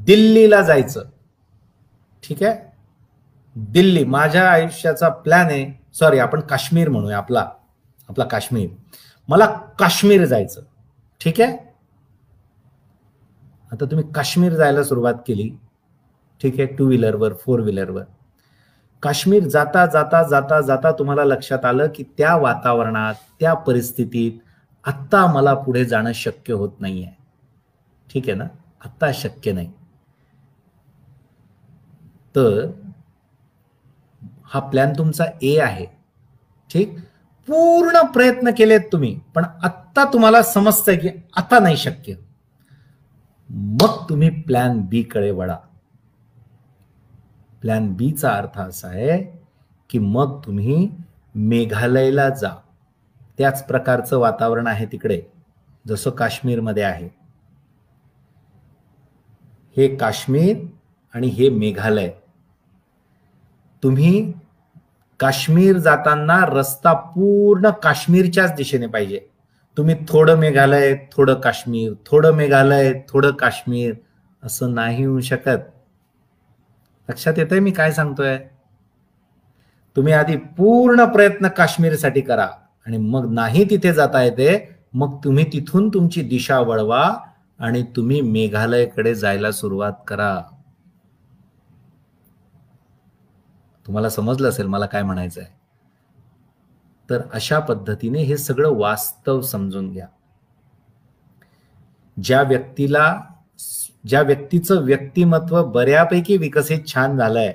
दिल्लीला जायचं. ठीक आहे, दिल्ली माझ्या आयुष्याचा प्लॅन आहे. सॉरी, आपण काश्मीर म्हणूया, आपला काश्मीर. मला काश्मीर जायचं. ठीक आहे, आता तुम्ही काश्मीर जायला सुरुवात केली. ठीक आहे, 2 व्हीलरवर, 4 व्हीलरवर. काश्मीर जाता जाता जाता जाता तुम्हाला लक्षात आलं की त्या वातावरणात, त्या परिस्थितीत आत्ता मला पुढे जाणं शक्य होत नाहीये. ठीक आहे ना, आत्ता शक्य नाही. तर हा प्लॅन तुमचा ए आहे. ठीक, पूर्ण प्रयत्न केलेत तुम्ही, पण आत्ता तुम्हाला समजतंय की आता नाही शक्य. मग तुम्ही प्लॅन बी कडे वळा. प्लॅन बी चा अर्थ असा आहे की मग तुम्ही मेघालयला जा. त्याच प्रकारचं वातावरण आहे तिकडे जसं काश्मीरमध्ये आहे. हे काश्मीर आणि हे मेघालय. तुम्ही काश्मीर जाताना रस्ता पूर्ण काश्मीरच्याच दिशेने पाहिजे. तुम्ही थोडं मेघालय थोडं काश्मीर, थोडं मेघालय थोडं काश्मीर असं नाही होऊ शकत. लक्षात येतंय मी काय सांगतोय? तुम्ही आधी पूर्ण प्रयत्न काश्मीरसाठी करा आणि मग नाही तिथे जाता येते, मग तुम्ही तिथून तुमची दिशा वळवा आणि तुम्ही मेघालयकडे जायला सुरुवात करा. तुम्हाला समजलं असेल मला काय म्हणायचं आहे. तर अशा पद्धतीने हे सगळं वास्तव समजून घ्या. ज्या व्यक्तीचं व्यक्तिमत्व बऱ्यापैकी विकसित छान झालंय,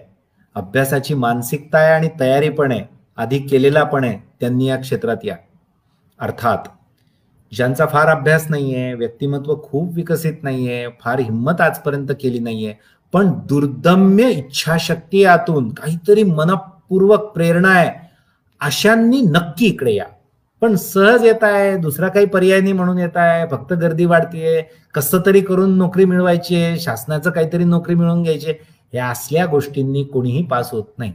अभ्यासाची मानसिकता आहे आणि तयारी पण आहे, आधी केलेला पण आहे, त्यांनी या क्षेत्रात या. अर्थात ज्यांचा फार अभ्यास नाहीये, व्यक्तिमत्व खूप विकसित नाहीये, फार हिंमत आजपर्यंत केली नाहीये, पण दुर्दम्य इच्छाशक्ती आतून काहीतरी मनपूर्वक प्रेरणा आहे, अशांनी नक्की इकडे या. पण सहज येत आहे, दुसरा काही पर्याय नाही म्हणून येत आहे, फक्त गर्दी वाढतीये, कसं तरी करून नोकरी मिळवायची आहे, शासनाचं काहीतरी नोकरी मिळवून घ्यायची, या असल्या गोष्टींनी कोणीही पास होत नाही.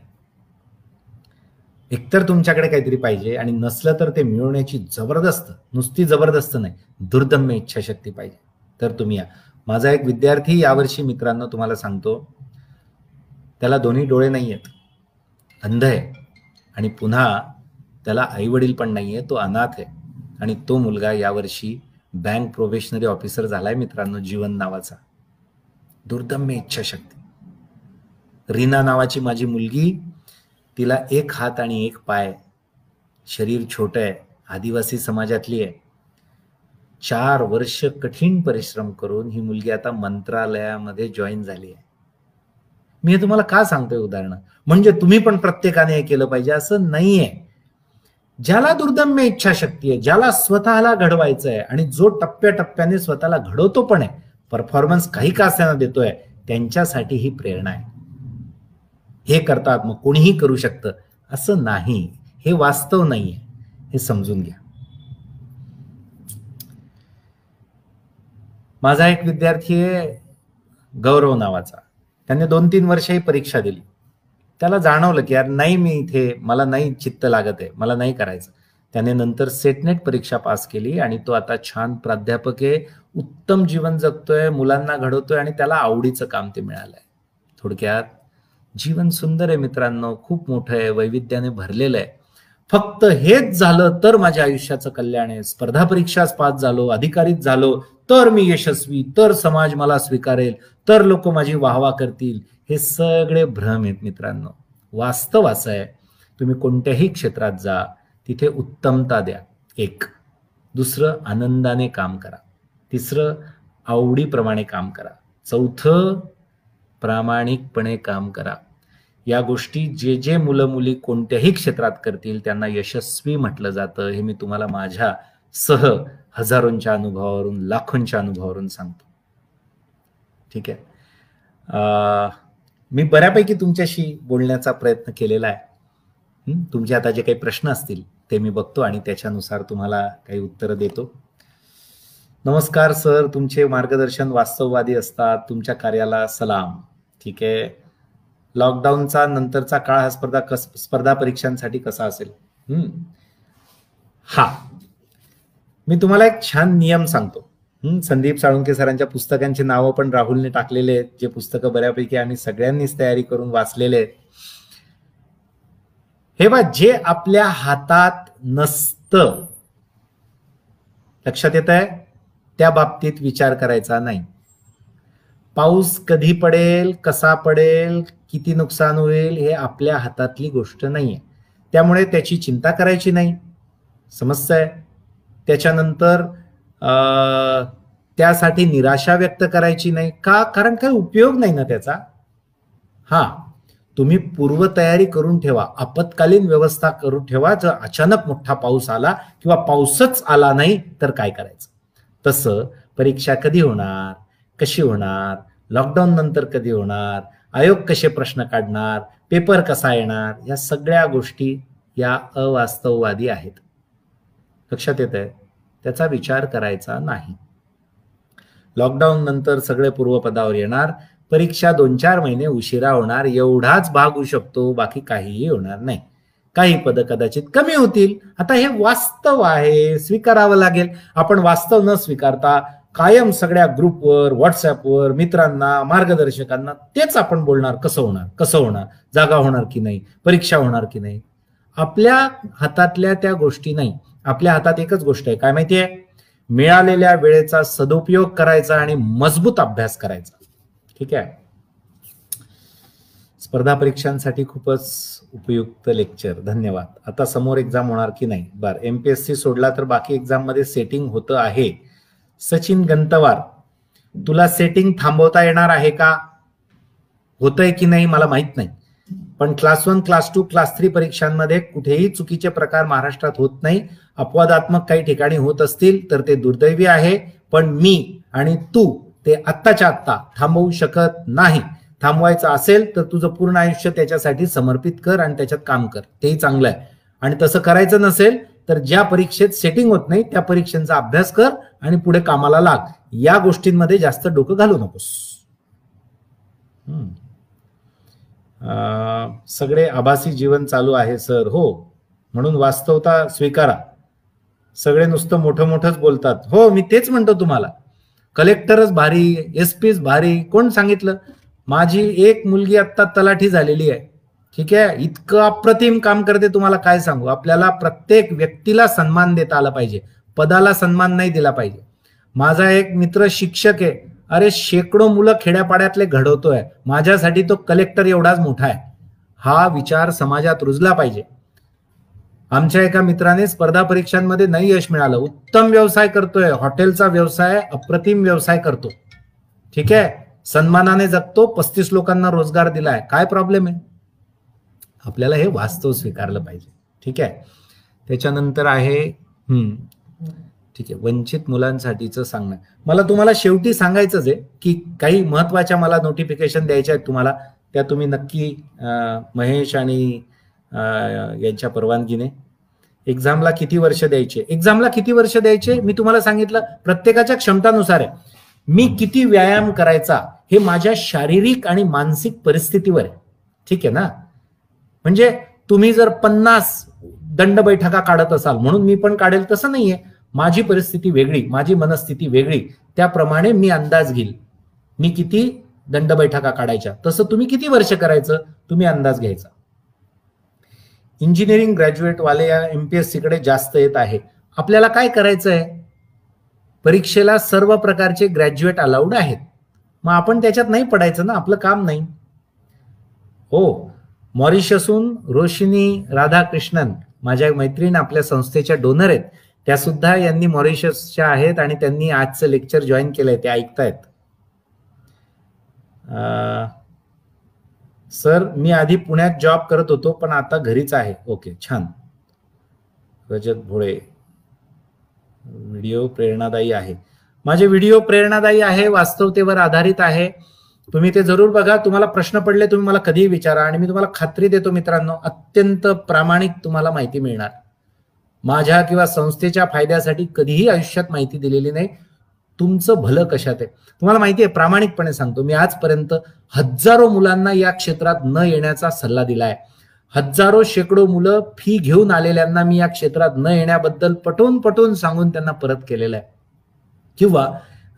एकतर तुमच्याकडे काहीतरी पाहिजे आणि नसलं तर ते मिळवण्याची जबरदस्त, नुसती जबरदस्त नाही, दुर्दम्य इच्छाशक्ती पाहिजे, तर तुम्ही या. माझा एक विद्यार्थी यावर्षी, मित्रांनो तुम्हाला सांगतो, त्याला दोन्ही डोळे नाहीयेत, अंध आहे आणि पुन्हा त्याला आई वडील पण नाहीये, तो अनाथ आहे. आणि तो मुलगा यावर्षी बँक प्रोबेशनरी ऑफिसर झालाय मित्रांनो, जीवन नावाचा. दुर्दम्य इच्छाशक्ती. रीना नावाची माझी मुलगी, तिला एक हात आणि एक पाय, शरीर छोटं आहे, आदिवासी समाजातली आहे. 4 वर्ष कठीण परिश्रम करून ही मुलगी आता मंत्रालयामध्ये जॉईन झाली आहे. मी हे तुम्हाला का सांगतोय उदाहरण, म्हणजे तुम्ही पण प्रत्येकाने हे केलं पाहिजे असं नाहीये. ज्याला दुर्दम्य इच्छाशक्ती आहे, ज्याला स्वतःला घडवायचं आहे आणि जो टप्प्याटप्प्याने स्वतःला घडवतो पण आहे, परफॉर्मन्स काही का असेना देतोय, त्यांच्यासाठी ही प्रेरणा आहे. हे करतात मग कोणीही करू शकतं असं नाही, हे वास्तव नाहीये, हे समजून घ्या. माझा एक विद्यार्थी आहे गौरव नावाचा, त्याने 2-3 वर्ष ही परीक्षा दिली. त्याला जाणवलं की यार नाही, मी इथे मला नाही चित्त लागत आहे, मला नाही करायचं. त्याने नंतर सेटनेट परीक्षा पास केली आणि तो आता छान प्राध्यापक आहे, उत्तम जीवन जगतोय, मुलांना घडवतोय आणि त्याला आवडीचं काम ते मिळालंय. थोडक्यात जीवन सुंदर आहे मित्रांनो, खूप मोठं आहे, वैविध्याने भरलेलं आहे. फक्त हेच झालं तर माझ्या आयुष्याचं कल्याण आहे, स्पर्धा परीक्षाच पास झालो, अधिकारीच झालो तर मी यशस्वी, तर समाज मला स्वीकारेल, तर लोक माझी वाहवा करतील, हे सगळे भ्रम आहेत मित्रांनो. वास्तव असं आहे, तुम्ही कोणत्याही क्षेत्रात जा, तिथे उत्तमता द्या. एक. दुसरं, आनंदाने काम करा. तिसरं, आवडीप्रमाणे काम करा. चौथं, प्रामाणिकपणे काम करा. या गोष्टी जे मुलं मुली कोणत्याही क्षेत्रात करतील त्यांना यशस्वी म्हटलं जातं. हे मी तुम्हाला माझ्या हजारोंच्या अनुभवावरून, लाखोंच्या अनुभवावरून सांगतो. ठीक आहे. मी बऱ्यापैकी तुमच्याशी बोलण्याचा प्रयत्न केलेला आहे. तुमचे आता जे काही प्रश्न असतील ते मी बघतो आणि त्याच्यानुसार तुम्हाला काही उत्तरं देतो. नमस्कार सर, तुमचे मार्गदर्शन वास्तववादी असतात, तुमच्या कार्याला सलाम. ठीक आहे. लॉकडाऊनचा नंतरचा काळ हा स्पर्धा परीक्षांसाठी कसा असेल? हा, मी तुम्हाला एक छान नियम सांगतो. संदीप साळुंखे सरांच्या पुस्तकांची नावं पण राहुलने टाकलेले आहेत, जे पुस्तकं बऱ्यापैकी आम्ही सगळ्यांनीच तयारी करून वाचलेले आहेत. हे बघ, जे आपल्या हातात नसतं, लक्षात येत आहे, त्या बाबतीत विचार करायचा नाही. पाऊस कधी पडेल, कसा पडेल, किती नुकसान होईल, हे आपल्या हातातली गोष्ट नाहीये, त्यामुळे त्याची चिंता करायची नाही. समजतंय? त्याच्यानंतर त्यासाठी निराशा व्यक्त करायची नाही. का? कारण काही उपयोग नाही ना त्याचा. हा, तुम्ही पूर्वतयारी करून ठेवा, आपत्कालीन व्यवस्था करून ठेवा. जर अचानक मोठा पाऊस आला किंवा पाऊसच आला नाही तर काय करायचं. तसं परीक्षा कधी होणार, कशी होणार, लॉकडाऊन नंतर कधी होणार, आयोग कसे प्रश्न काढणार, पेपर कसा येणार, या सगळ्या गोष्टी या अवास्तववादी आहेत. लक्षात येत आहे? त्याचा विचार करायचा नाही. लॉकडाऊन नंतर सगळे पूर्वपदावर येणार, परीक्षा 2-4 महिने उशिरा होणार, एवढाच भाग होऊ शकतो, बाकी काहीही होणार नाही. काही पद कदाचित कमी होतील. आता हे वास्तव आहे, स्वीकारावं लागेल. आपण वास्तव न स्वीकारता कायम सगळ्या ग्रुपवर, व्हॉट्सअपवर, मित्रांना, मार्गदर्शकांना तेच आपण बोलणार. कसं होणार, कसं होणार, जागा होणार की नाही, परीक्षा होणार की नाही. आपल्या हातातल्या त्या गोष्टी नाही. आपल्या हातात एकच गोष्ट आहे, काय माहितीये? मिळालेल्या वेळेचा सदुपयोग करायचा आणि मजबूत अभ्यास करायचा. ठीक आहे. स्पर्धा परीक्षांसाठी खूपच उपयुक्त लेक्चर, धन्यवाद. आता समोर एक्झाम होणार की नाही? बरं, एमपीएससी सोडला तर बाकी एक्झाम मध्ये सेटिंग होतं आहे. सचिन गंतवार, तुला सेटिंग थांबवता येणार आहे का? होतंय की नाही मला माहित नाही, पण क्लास 1, क्लास 2, क्लास 3 परीक्षांमध्ये कुठेही चुकीचे प्रकार महाराष्ट्रात होत नाही. अपवादात्मक काही ठिकाणी होत असतील तर ते दुर्दैवी आहे, पण मी आणि तू ते आत्ताच्या आत्ता थांबवू शकत नाही. थांबवायचं असेल तर तुझं पूर्ण आयुष्य त्याच्यासाठी समर्पित कर आणि त्याच्यात काम कर, तेही चांगलं आहे. आणि तसं करायचं नसेल तर ज्या परीक्षेत सेटिंग होत नाही त्या परीक्षेचा अभ्यास कर आणि पुढे कामाला लाग. या गोष्टींमध्ये जास्त डोकं घालू नकोस. सगळे आभासी जीवन चालू आहे सर. हो, म्हणून वास्तवता स्वीकारा. सगळे नुसतं मोठं मोठंच बोलतात. हो, मी तेच म्हणतो तुम्हाला, कलेक्टरच भारी, एसपीच भारी. कोण सांगितलं? माझी एक मुलगी आता तलाठी झालेली आहे. ठीक आहे, इतकं अप्रतिम काम करते, तुम्हाला काय सांगू. आपल्याला प्रत्येक व्यक्तीला सन्मान देता आला पाहिजे, पदाला सन्मान नाही दिला पाहिजे. माझा एक मित्र शिक्षक आहे, अरे शेकडो मुलं खेड्यापाड्यातले घडवतोय, माझ्यासाठी तो कलेक्टर एवढाच मोठा आहे. हा विचार समाजात रुजला पाहिजे. आमच्या एका मित्राने स्पर्धा परीक्षांमध्ये नाही यश मिळालं, उत्तम व्यवसाय करतोय, हॉटेलचा व्यवसाय, अप्रतिम व्यवसाय करतो. ठीक आहे, सन्मानाने जगतो, 35 लोकांना रोजगार दिलाय. काय प्रॉब्लेम आहे? आपल्याला हे वास्तव स्वीकारलं पाहिजे. ठीक आहे. त्याच्यानंतर आहे ठीक आहे, वंचित मुलांसाठीचं सांगणं. मला तुम्हाला शेवटी सांगायचंच आहे की काही महत्वाच्या मला नोटिफिकेशन द्यायच्या आहेत तुम्हाला, त्या तुम्ही नक्की महेश आणि यांच्या परवानगीने. एक्झामला किती वर्ष द्यायचे? एक्झामला किती वर्ष द्यायचे मी तुम्हाला सांगितलं, प्रत्येकाच्या क्षमतानुसार आहे. मी किती व्यायाम करायचा हे माझ्या शारीरिक आणि मानसिक परिस्थितीवर आहे. ठीक आहे ना? म्हणजे तुम्ही जर 50 दंड बैठका काढत असाल म्हणून मी पण काढेल तसं नाहीये. माझी परिस्थिती वेगळी, माझी मनस्थिती वेगळी, त्याप्रमाणे मी अंदाज घेईल मी किती दंड बैठका काढायच्या. तसं तुम्ही किती वर्ष करायचं तुम्ही अंदाज घ्यायचा. इंजिनिअरिंग ग्रॅज्युएट वाले या एमपीएससी कडे जास्त येत आहे. आपल्याला काय करायचं आहे? परीक्षेला सर्व प्रकारचे ग्रॅज्युएट अलाउड आहेत, मग आपण त्याच्यात नाही पडायचं ना, आपलं काम नाही. हो, मॉरिशसहून रोशिनी राधाकृष्णन माझ्या मैत्रीण आपल्या संस्थेच्या डोनर आहेत, त्या सुद्धा यांनी मॉरिशसच्या आहेत आणि त्यांनी आजचं लेक्चर जॉईन केलंय, ते ऐकतायत. सर मी आधी पुण्यात जॉब करत होतो पण आता घरीच आहे. ओके, छान. रजत भोळे, व्हिडिओ प्रेरणादायी आहे. माझे व्हिडिओ प्रेरणादायी आहे, वास्तवतेवर आधारित आहे. तुम्ही ते जरूर बघा. तुम्हाला प्रश्न पडले तुम्ही मला कधीही विचारा आणि मी तुम्हाला खात्री देतो मित्रांनो, अत्यंत प्रामाणिक तुम्हाला माहिती मिळणार. माझ्या किंवा संस्थेच्या फायद्यासाठी कधीही आयुष्यात माहिती दिलेली नाही. तुमचं भलं कशात आहे तुम्हाला माहिती आहे. प्रामाणिकपणे सांगतो, मी आजपर्यंत हजारो मुलांना या क्षेत्रात न येण्याचा सल्ला दिलाय. हजारो शेकडो मुलं फी घेऊन आलेल्यांना मी या क्षेत्रात न येण्याबद्दल पटवून पटवून सांगून त्यांना परत केलेलं आहे. किंवा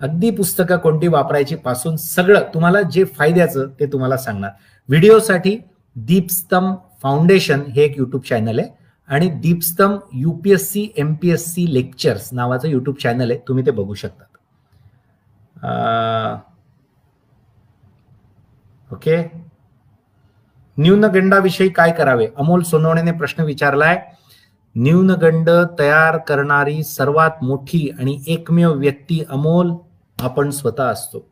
अगदी पुस्तकं कोणती वापरायची पासून सगळं तुम्हाला जे फायद्याचं ते तुम्हाला सांगणार. व्हिडिओसाठी दीपस्तंभ फाउंडेशन हे एक युट्यूब चॅनल आहे आणि दीपस्तंभ UPSC MPSC लेक्चर्स नावाचं युट्यूब चॅनल आहे, तुम्ही ते बघू शकता. ओके. न्यूनगंडाविषयी काय करावे? अमोल सोनवणेने प्रश्न विचारलाय. न्यूनगंड तयार करणारी सर्वात मोठी आणि एकमेव व्यक्ती अमोल आपण स्वतः असतो.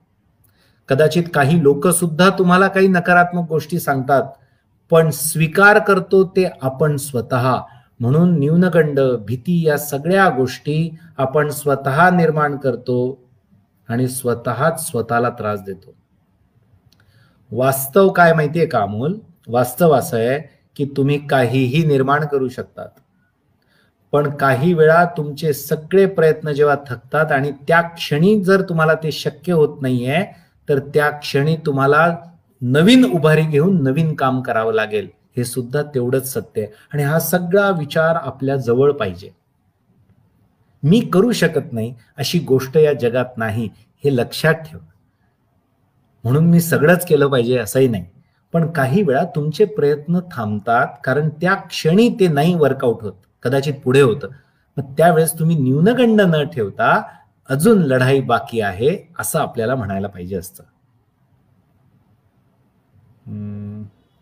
कदाचित काही लोक सुद्धा तुम्हाला काही नकारात्मक गोष्टी सांगतात, पण स्वीकार करतो ते आपण स्वतः. म्हणून न्यूनगंड, भीती या सगळ्या गोष्टी आपण स्वतः निर्माण करतो आणि स्वतःच स्वतःला त्रास देतो. वास्तव काय माहितीये का अमोल? वास्तव असं आहे की तुम्ही काहीही निर्माण करू शकतात, पण काही वेळा तुमचे सगळे प्रयत्न जेव्हा थकतात आणि त्या क्षणी जर तुम्हाला ते शक्य होत नाहीये, तर त्या क्षणी तुम्हाला नवीन उभारी घेऊन नवीन काम करावं लागेल. हे सुद्धा तेवढंच सत्य आहे. आणि हा सगळा विचार आपल्या जवळ पाहिजे. मी करू शकत नाही अशी गोष्ट या जगात नाही, हे लक्षात ठेव. म्हणून मी सगळंच केलं पाहिजे असंही नाही, पण काही वेळा तुमचे प्रयत्न थांबतात कारण त्या क्षणी ते नाही वर्कआउट होत, कदाचित पुढे होतं. मग त्यावेळेस तुम्ही न्यूनगंड न ठेवता अजून लढाई बाकी आहे असं आपल्याला म्हणायला पाहिजे असतं.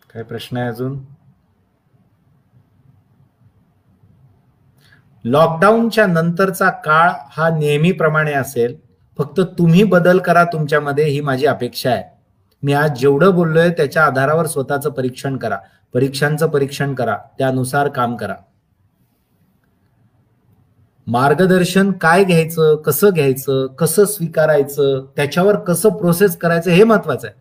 काय प्रश्न आहे अजून? लॉकडाऊनच्या नंतरचा काळ हा नेहमीप्रमाणे असेल, फक्त तुम्ही बदल करा तुमच्यामध्ये, ही माझी अपेक्षा आहे. मी आज जेवढं बोललोय त्याच्या आधारावर स्वतःचं परीक्षण करा, परीक्षांचं परीक्षण करा, त्यानुसार काम करा. मार्गदर्शन काय घ्यायचं, कसं स्वीकारायचं, त्याच्यावर कसं प्रोसेस करायचं हे महत्वाचं आहे.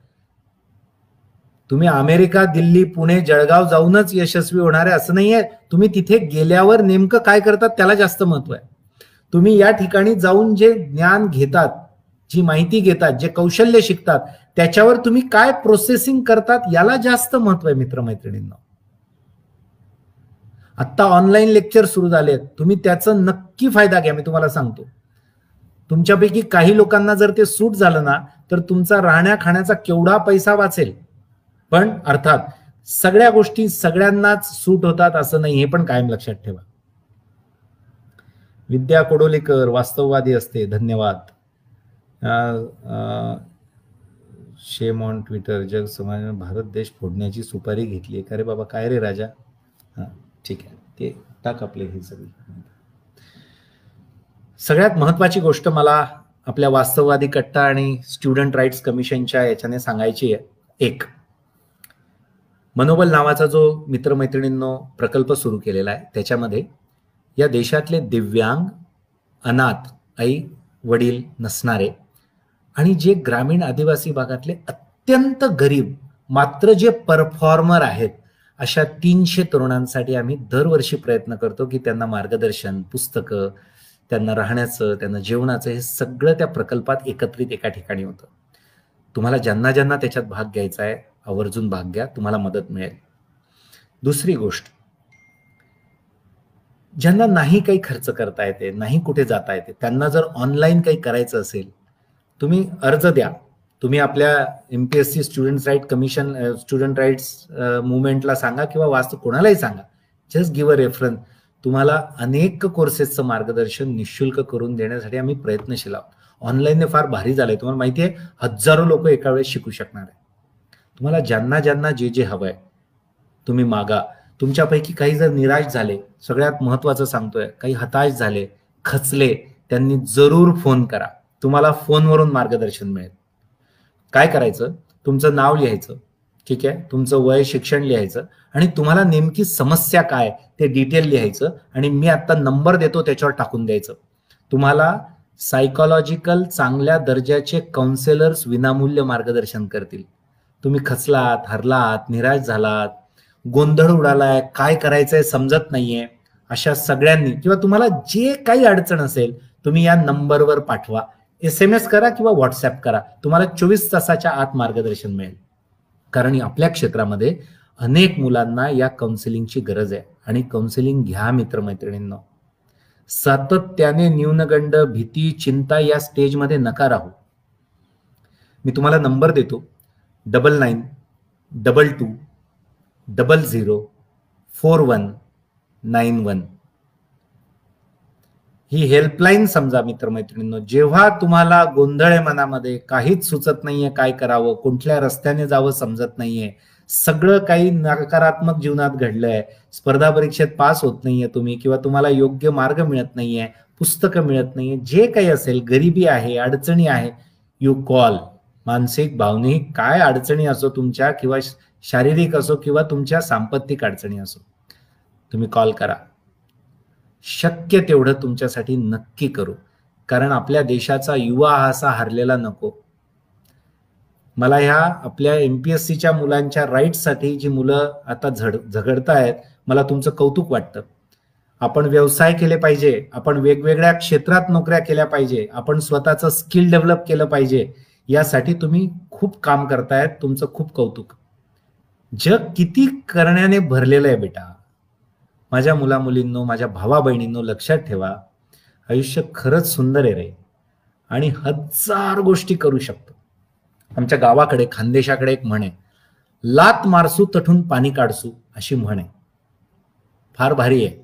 तुम्ही अमेरिका, दिल्ली, पुणे, जळगाव जाऊनच यशस्वी होणार आहे असं नाहीये. तुम्ही तिथे गेल्यावर नेमकं काय करतात त्याला जास्त महत्व आहे. तुम्ही या ठिकाणी जाऊन जे ज्ञान घेतात, जी माहिती घेतात, जे कौशल्य शिकतात, त्याच्यावर तुम्ही काय प्रोसेसिंग करतात याला जास्त महत्व आहे मित्रमैत्रिणींना. आता ऑनलाईन लेक्चर सुरू झाले, तुम्ही त्याचा नक्की फायदा घ्या. मी तुम्हाला सांगतो, तुमच्यापैकी काही लोकांना जर ते सूट झालं ना, तर तुमचा राहण्या खाण्याचा केवढा पैसा वाचेल. पण अर्थात सगळ्या गोष्टी सगळ्यांनाच सूट होतात असं नाही, हे पण कायम लक्षात ठेवा. विद्या कोडोलीकर वास्तववादी असते, धन्यवाद. शेम ऑन ट्विटर, जग समाजाने भारत देश फोडण्याची सुपारी घेतली. अरे बाबा काय रे राजा. हा ठीक आहे, ते टाक आपले हे सगळी. सगळ्यात महत्वाची गोष्ट मला आपल्या वास्तववादी कट्टा आणि स्टुडंट राईट्स कमिशनच्या याच्याने सांगायची आहे. एक, मनोबल नावाचा जो मित्रमैत्रिणींनो प्रकल्प सुरू केलेला आहे, त्याच्यामध्ये या देशातले दिव्यांग, अनाथ, आई वडील नसणारे आणि जे ग्रामीण आदिवासी भागातले अत्यंत गरीब मात्र जे परफॉर्मर आहेत, अशा 300 तरुणांसाठी आम्ही दरवर्षी प्रयत्न करतो की त्यांना मार्गदर्शन, पुस्तकं, त्यांना राहण्याचं, त्यांना जेवणाचं, हे सगळं त्या प्रकल्पात एकत्रित एका ठिकाणी होतं. तुम्हाला ज्यांना ज्यांना त्याच्यात भाग घ्यायचा आहे आवर्जून भाग घ्या, तुम्हाला मदत मिळेल. दुसरी गोष्ट, ज्यांना नाही काही खर्च करता येते, नाही कुठे जाता येते, त्यांना जर ऑनलाईन काही करायचं असेल, तुम्ही अर्ज द्या. तुम्ही आपल्या MPSC student right commission, student rights मुवमेंटला सांगा किंवा कोणालाही सांगा, जस्ट गिव्ह अ रेफरन्स. तुम्हाला अनेक कोर्सेसचं मार्गदर्शन निशुल्क करून देण्यासाठी आम्ही प्रयत्नशील आहोत. ऑनलाईनने फार भारी झालंय, तुम्हाला माहिती आहे, हजारो लोक एका वेळेस शिकू शकणार आहे. तुम्हाला ज्यांना ज्यांना जे जे हवंय तुम्ही मागा. तुमच्यापैकी काही जर निराश झाले, सगळ्यात महत्वाचं सांगतोय, काही हताश झाले, खचले, त्यांनी जरूर फोन करा. तुम्हाला फोनवरून मार्गदर्शन मिळेल. काय करायचं, तुमचं नाव लिहायचं, ठीक आहे, तुमचं वय, शिक्षण लिहायचं आणि तुम्हाला नेमकी समस्या काय ते डिटेल लिहायचं आणि मी आता नंबर देतो त्याच्यावर टाकून द्यायचं. तुम्हाला सायकोलॉजिकल चांगल्या दर्जाचे काउन्सिलर्स विनामूल्य मार्गदर्शन करतील. तुम्ही खचलात, हरलात, निराश झालात, गोंधळ उडालाय, काय करायचंय समजत नाहीये, अशा सगळ्यांनी किंवा तुम्हाला जे काही अडचण असेल तुम्ही या नंबरवर पाठवा. SMS करा किंवा व्हॉट्सअप करा. तुम्हाला 24 तासाच्या आत मार्गदर्शन मिळेल. कारण आपल्या क्षेत्रामध्ये अनेक मुलांना या काउन्सिलिंगची गरज आहे आणि काउन्सिलिंग घ्या मित्रमैत्रिणींनो. सातत्याने न्यूनगंड, भीती, चिंता या स्टेजमध्ये नका राहू. मी तुम्हाला नंबर देतो, 9922004191. ही हेल्पलाईन समजा मित्रमैत्रिणींनो. जेव्हा तुम्हाला गोंधळ आहे मनामध्ये, काहीच सुचत नाहीये काय करावं, कुठल्या रस्त्याने जावं समजत नाहीये, सगळं काही नकारात्मक जीवनात घडलंय, स्पर्धा परीक्षेत पास होत नाहीये तुम्ही, किंवा तुम्हाला योग्य मार्ग मिळत नाहीये, पुस्तकं मिळत नाहीये, जे काही असेल, गरिबी आहे, अडचणी आहे, यू कॉल. मानसिक, भावनिक काय अडचणी असो तुमच्या, किंवा शारीरिक असो, किंवा तुमच्या सांपत्तिक अडचणी असो, तुम्ही कॉल करा. शक्य तेवढं तुमच्यासाठी नक्की करू. कारण आपल्या देशाचा युवा हा असा हरलेला नको. मला ह्या आपल्या MPSCच्या मुलांच्या राईट्ससाठी जी मुलं आता झगडतायत, मला तुमचं कौतुक वाटतं. आपण व्यवसाय केले पाहिजे, आपण वेगवेगळ्या क्षेत्रात नोकऱ्या केल्या पाहिजे, आपण स्वतःचं स्किल डेव्हलप केलं पाहिजे, यासाठी तुम्ही खूप काम करतायत. तुमचं खूप कौतुक. जग किती करण्याने भरलेलं आहे बेटा. माझ्या मुला मुलींनो, माझ्या भावा बहिणींनो, लक्षात ठेवा, आयुष्य खरंच सुंदर आहे रे, आणि हजार गोष्टी करू शकतो. आमच्या गावाकडे, खानदेशाकडे एक म्हण आहे, लात मारसू तठून पाणी काढसू, अशी म्हण आहे. फार भारी आहे.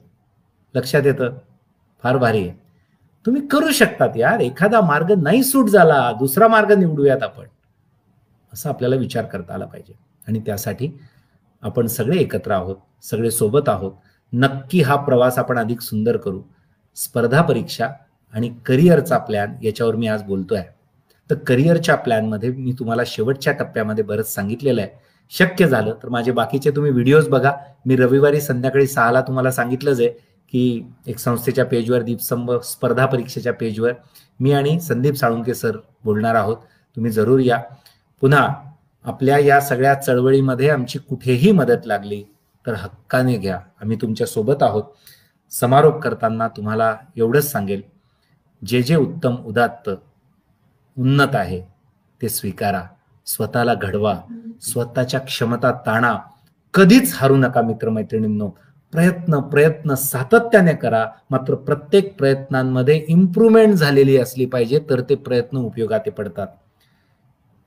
लक्षात येतं? फार भारी आहे. तुम्ही करू शकतात यार. एखादा मार्ग नाही सूट झाला, दुसरा मार्ग निवडूयात आपण, असं आपल्याला विचार करता आला पाहिजे. आणि त्यासाठी आपण सगळे एकत्र आहोत, सगळे सोबत आहोत. नक्की हा प्रवास आपण अधिक सुंदर करू. स्पर्धा परीक्षा आणि करिअरचा प्लॅन, याच्यावर मी आज बोलतोय. तर करिअरच्या प्लॅनमध्ये मी तुम्हाला शेवटच्या टप्प्यामध्ये बरंच सांगितलेलं आहे. शक्य झालं तर माझे बाकीचे तुम्ही व्हिडिओज बघा. मी रविवारी संध्याकाळी 6ला तुम्हाला सांगितलंच आहे की एक संस्थेच्या पेजवर, दीपस्तंभ स्पर्धा परीक्षेच्या पेजवर मी आणि संदीप साळुंके सर बोलणार आहोत. तुम्ही जरूर या. पुन्हा आपल्या या सगळ्या चळवळीमध्ये आमची कुठेही मदत लागली तर हक्काने घ्या. आम्ही तुमच्या सोबत आहोत. समारोप करताना तुम्हाला एवढंच सांगेल, जे जे उत्तम, उदात्त, उन्नत आहे ते स्वीकारा, स्वतःला घडवा, स्वतःच्या क्षमता ताणा. कधीच हारू नका मित्रमैत्रिणींनो. प्रयत्न सातत्याने करा. मात्र प्रत्येक प्रयत्नांमध्ये इम्प्रूव्हमेंट झालेली असली पाहिजे, तर ते प्रयत्न उपयोगात पडतात.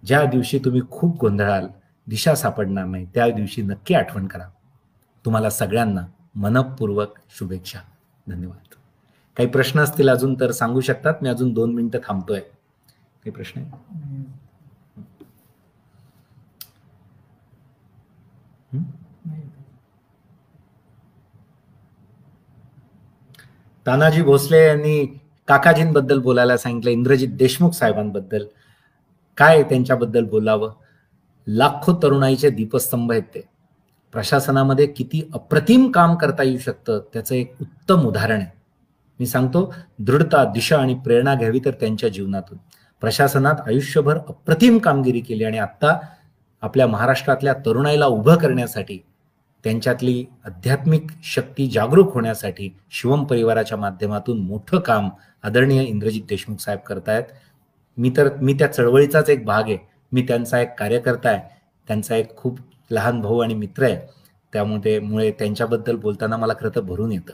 ज्या दिवशी तुम्ही खूप गोंधळाल, दिशा सापडणार नाही, त्या दिवशी नक्की आठवण करा. तुम्हाला सगळ्यांना मनपूर्वक शुभेच्छा. धन्यवाद. काही प्रश्न असतील अजून तर सांगू शकतात. मी अजून 2 मिनिटं थांबतोय. काही प्रश्न आहे? तानाजी भोसले यांनी काकाजींबद्दल बोलायला सांगितलं, इंद्रजित देशमुख साहेबांबद्दल. काय त्यांच्याबद्दल बोलावं? लाखो तरुणाईचे दीपस्तंभ आहेत ते. प्रशासनामध्ये किती अप्रतिम काम करता येऊ शकतं त्याचं एक उत्तम उदाहरण आहे. मी सांगतो, दृढता, दिशा आणि प्रेरणा घ्यावी तर त्यांच्या जीवनातून. प्रशासनात आयुष्यभर अप्रतिम कामगिरी केली आणि आता आपल्या महाराष्ट्रातल्या तरुणाईला उभं करण्यासाठी, त्यांच्यातली आध्यात्मिक शक्ती जागरूक होण्यासाठी शिवम परिवाराच्या माध्यमातून मोठं काम आदरणीय इंद्रजित देशमुख साहेब करतायत. मी त्या चळवळीचाच एक भाग आहे. मी त्यांचा एक कार्यकर्ता आहे. त्यांचा एक खूप लहान भाऊ आणि मित्र आहे. त्यामुळे त्यांच्याबद्दल बोलताना मला खरं तर भरून येतं.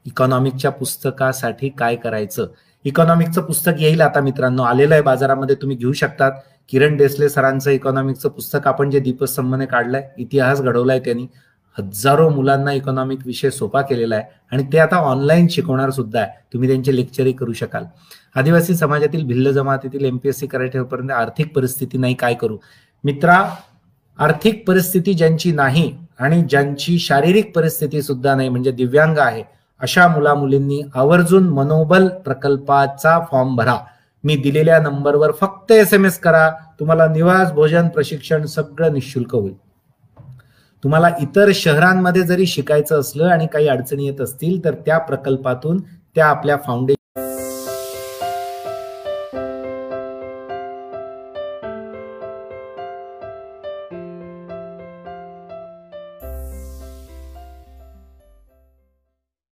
इकॉनॉमिकच्या पुस्तकासाठी काय करायचं? इकॉनॉमिकचं पुस्तक येईल आता मित्रांनो, आलेलं आहे बाजारामध्ये, तुम्ही घेऊ शकतात. किरण देसले सरांचं इकॉनॉमिकचं पुस्तक आपण जे दीपस्तंभने काढलंय, इतिहास घडवलाय त्यांनी. हजारो मुलांना इकॉनॉमिक विषय सोपा केलेला आहे आणि ते आता ऑनलाईन शिकवणार सुद्धा आहे. तुम्ही त्यांचे लेक्चरही करू शकाल. आदिवासी समाजातील, भिल्ल जमातीतील MPSC करायच्यापर्यंत आर्थिक परिस्थिती नाही, काय करू? मित्रा, आर्थिक परिस्थिती ज्यांची नाही आणि ज्यांची शारीरिक परिस्थिती सुद्धा नाही, म्हणजे दिव्यांग आहे, अशा मुला मुलींनी आवर्जून मनोबल प्रकल्पाचा फॉर्म भरा. मी दिलेल्या नंबरवर फक्त SMS करा. तुम्हाला निवास, भोजन, प्रशिक्षण सगळं निशुल्क होईल. तुम्हाला इतर शहरांमध्ये जरी शिकायचं असलं आणि काही अडचणी येत असतील तर त्या प्रकल्पातून, त्या आपल्या फाउंडेशन